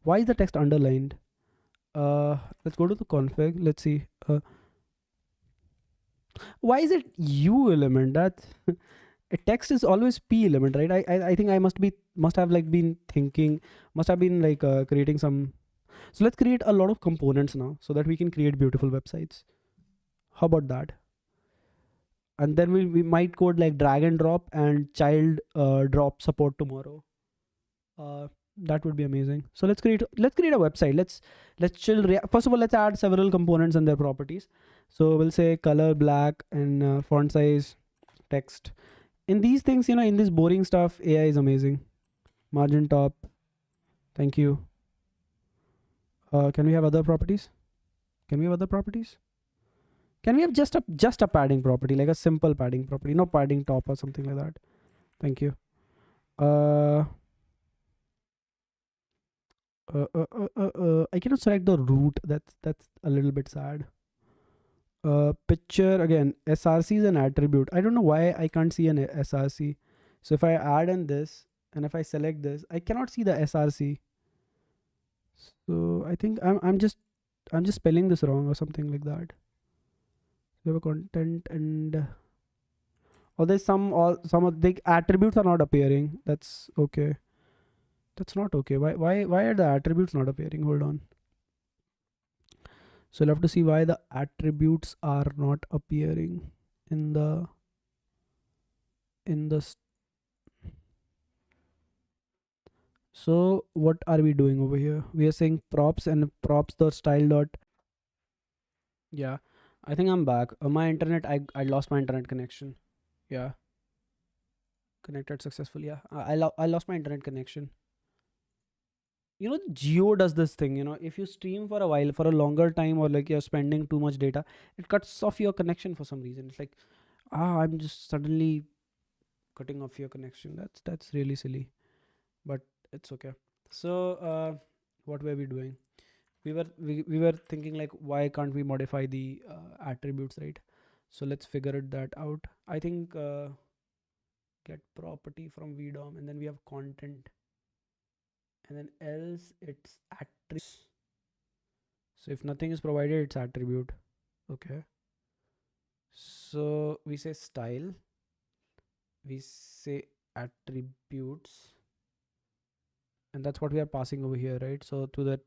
Why is the text underlined? Let's go to the config. Let's see. Why is it U element? That a text is always P element, right? I think I must have like been thinking, must have been like creating some. So let's create a lot of components now so that we can create beautiful websites. How about that? And then we might code like drag and drop and child drop support tomorrow. That would be amazing. So let's create a website. Let's chill. First of all, let's add several components and their properties. So we'll say color black and font size, text. In these things, in this boring stuff, AI is amazing. Margin top. Thank you. Can we have other properties? Can we have just a padding property, like a simple padding property, no padding top or something like that? Thank you. I cannot select the root. That's a little bit sad. Picture again. SRC is an attribute. I don't know why I can't see an SRC. So if I add in this and if I select this, I cannot see the SRC. So I think I'm just spelling this wrong or something like that. We have a content and there's some of the attributes are not appearing. That's okay. That's not okay. Why are the attributes not appearing? Hold on. So you'll have to see why the attributes are not appearing in the so what are we doing over here? We are saying props and props dot style dot. Yeah, I think I'm back. My internet, I lost my internet connection. Yeah, connected successfully. Yeah, I lost my internet connection. Geo does this thing. If you stream for a while, for a longer time, or like you're spending too much data, it cuts off your connection for some reason. It's like, I'm just suddenly cutting off your connection. That's really silly, but it's okay. So what were we doing? We were thinking like, why can't we modify the attributes, right? So let's figure that out. I think get property from VDOM, and then we have content, and then else it's attributes. So if nothing is provided, it's attribute. Okay, so we say style, we say attributes, and that's what we are passing over here, right? So to that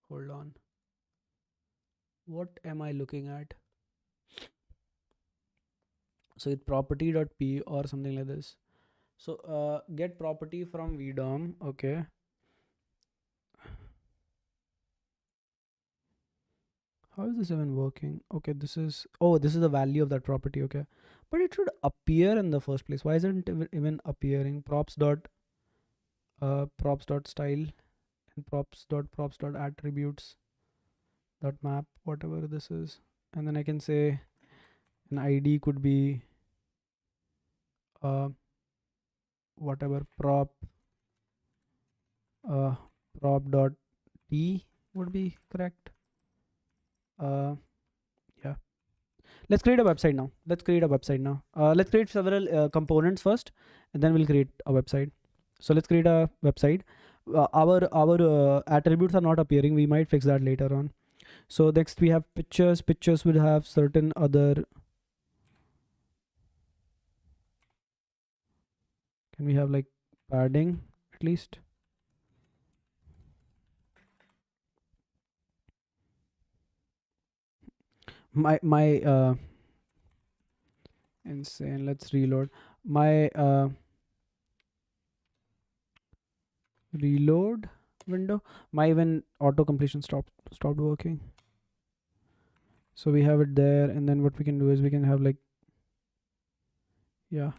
hold on, what am I looking at? So it's property.p or something like this. So get property from VDOM. Okay, how is this even working? Okay, this is the value of that property. Okay, but it should appear in the first place. Why isn't it even appearing? Props dot style and props dot attributes dot map, whatever this is, and then I can say an ID could be whatever prop dot t would be correct. Yeah, let's create a website now. Let's create several components first, and then we'll create a website. So let's create a website. Our attributes are not appearing. We might fix that later on. So next we have pictures. Pictures will have certain other. Can we have like padding at least? my insane. Let's reload my reload window. My even auto completion stopped working. So we have it there, and then what we can do is we can have like, yeah,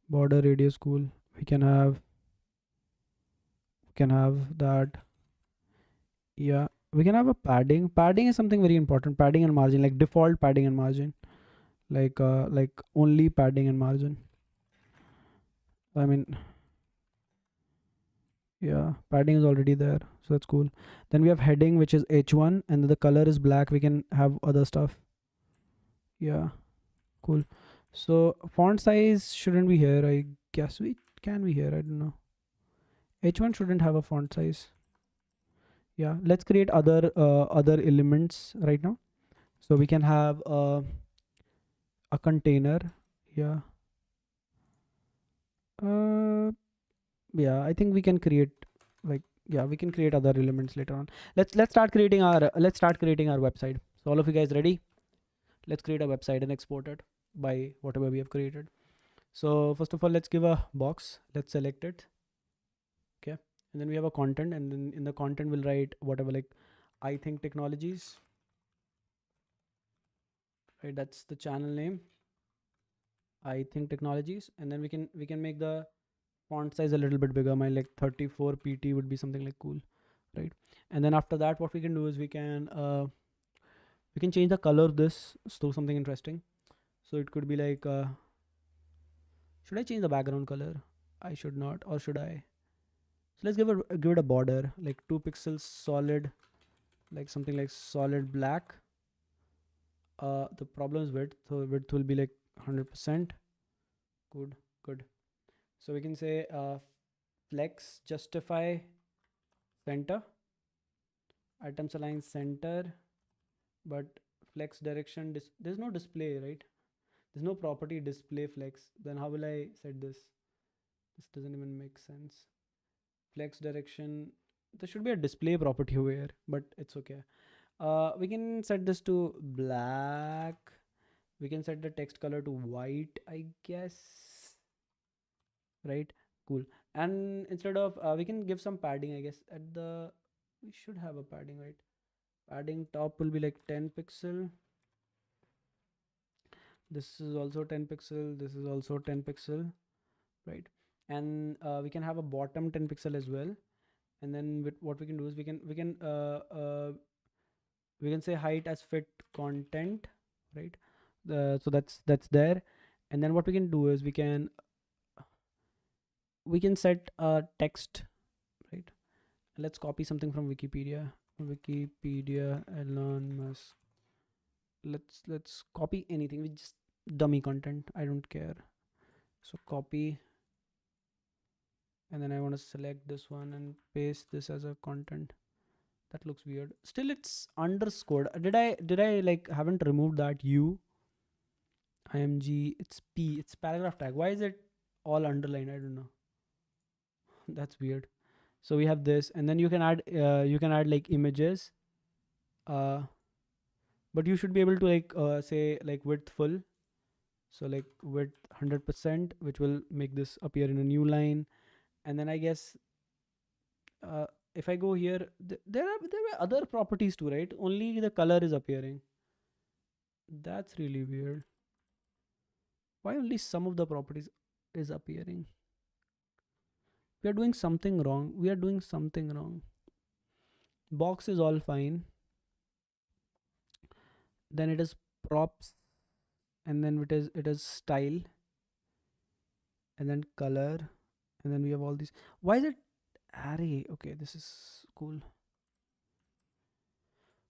border radius cool. We can have that. Yeah, we can have a padding. Padding is something very important. Padding and margin, like default padding and margin, like only padding and margin. I mean, yeah, padding is already there, so that's cool. Then we have heading, which is h1, and the color is black. We can have other stuff. Yeah, cool. So font size shouldn't be here. I guess we can be here. I don't know. H1 shouldn't have a font size. Yeah, let's create other elements right now. So we can have a container. Yeah. Uh, yeah, I think we can create like, yeah, we can create other elements later on. Let's start creating our website. So all of you guys ready? Let's create a website and export it by whatever we have created. So first of all, let's give a box. Let's select it. Okay, and then we have a content, and then in the content we'll write whatever, like I think technologies. Right, that's the channel name. I think technologies, and then we can make the font size a little bit bigger. My like 34 pt would be something like cool, right? And then after that, what we can do is we can change the color of this to something interesting. So it could be like, should I change the background color? I should not, or should I? So let's give it a border, like 2 pixels solid, like something like solid black. The problem is width, so width will be like 100%. Good. So we can say flex justify center, items align center, but flex direction there's no display, right? There's no property display flex. Then how will I set this? This doesn't even make sense. Flex direction, there should be a display property over here, but it's okay. We can set this to black. We can set the text color to white, I guess, right? Cool. And instead of we can give some padding, I guess. We should have a padding, right? Padding top will be like 10 pixel. This is also 10 pixel. This is also 10 pixel, right? And we can have a bottom 10 pixel as well. And then what we can do is we can say height as fit content, right? So that's there. And then what we can do is we can set a text, right? Let's copy something from Wikipedia. Elon Musk. Let's copy anything. We just dummy content. I don't care. So copy, and then I want to select this one and paste this as a content. That looks weird. Still, it's underscored. Did I like haven't removed that U? IMG. It's P. It's paragraph tag. Why is it all underlined? I don't know. That's weird. So we have this, and then you can add like images. But you should be able to like say like width full. So like width 100%, which will make this appear in a new line. And then I guess if I go here, there were other properties too, right? Only the color is appearing. That's really weird. Why only some of the properties is appearing? We are doing something wrong. Box is all fine. Then it is props, and then it is style, and then color, and then we have all these. Why is it array? Okay, this is cool.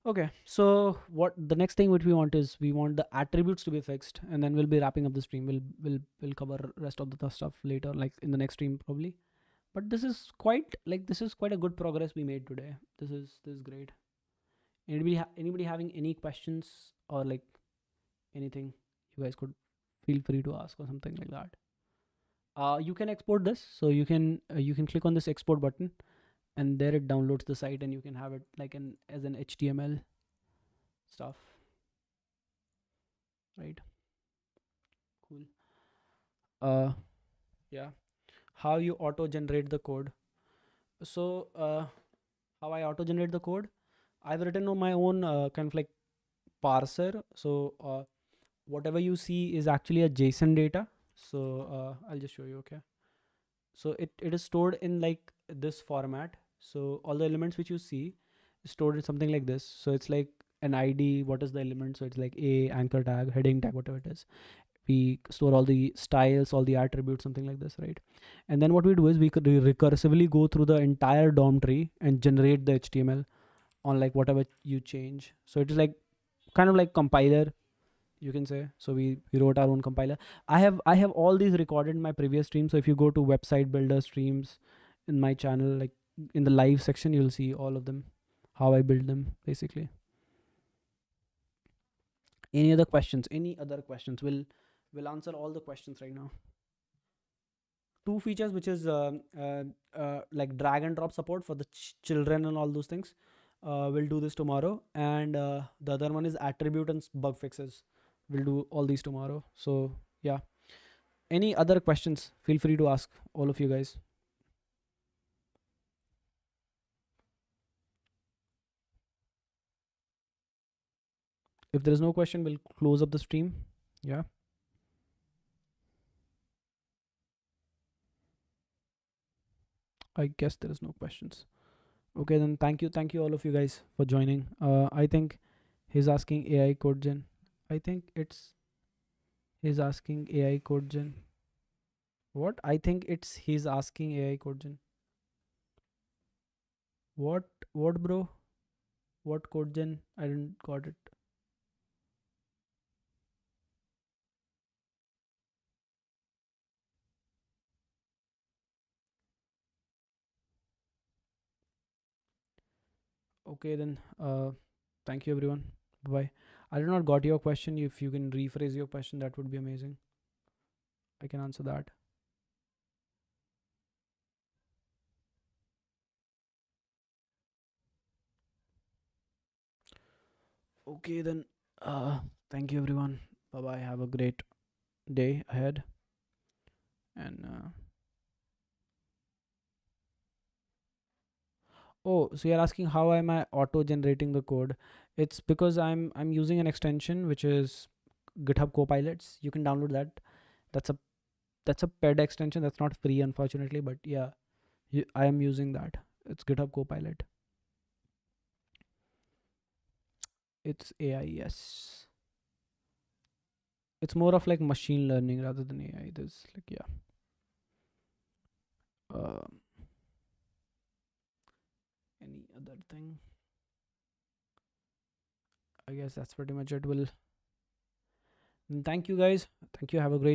Okay, so what the next thing which we want is we want the attributes to be fixed, and then we'll be wrapping up the stream. We'll cover rest of the stuff later, like in the next stream probably. But this is quite a good progress we made today. This is great. Anybody having any questions or like anything, you guys could feel free to ask or something like that. You can export this, so you can click on this export button, and there it downloads the site, and you can have it like an as an HTML stuff, right? Cool. uh yeah, how you auto generate the code. So how I auto generate the code, I've written on my own kind of like parser. So whatever you see is actually a JSON data. So I'll just show you. Okay, so it is stored in like this format. So all the elements which you see is stored in something like this. So it's like an ID, what is the element, so it's like a anchor tag, heading tag, whatever it is. We store all the styles, all the attributes, something like this, right? And then what we do is we could recursively go through the entire DOM tree and generate the HTML on like whatever you change. So it is like kind of like compiler, you can say. So we wrote our own compiler. I have all these recorded in my previous stream. So if you go to website builder streams in my channel, like in the live section, you'll see all of them, how I build them basically. Any other questions? We'll answer all the questions right now. Two features, which is like drag and drop support for the children and all those things. We'll do this tomorrow. And the other one is attribute and bug fixes. We'll do all these tomorrow. So yeah, any other questions, feel free to ask, all of you guys. If there is no question, we'll close up the stream. Yeah, I guess there is no questions. Okay, then thank you all of you guys for joining. I think he's asking AI code gen. I think he's asking AI code gen. What? I think he's asking AI code gen. What? What, bro? What code gen? I didn't got it. Okay, then. Thank you everyone. Bye. I did not got your question. If you can rephrase your question, that would be amazing. I can answer that. Okay, then. Thank you everyone. Bye bye. Have a great day ahead. And oh, so you're asking how am I auto generating the code? It's because I'm using an extension which is GitHub Copilots. You can download that. That's a paid extension. That's not free, unfortunately, but yeah, I am using that. It's GitHub Copilot. It's AI, yes. It's more of like machine learning rather than AI. There's like, yeah. Uh, any other thing? I guess that's pretty much it. Thank you guys. Thank you. Have a great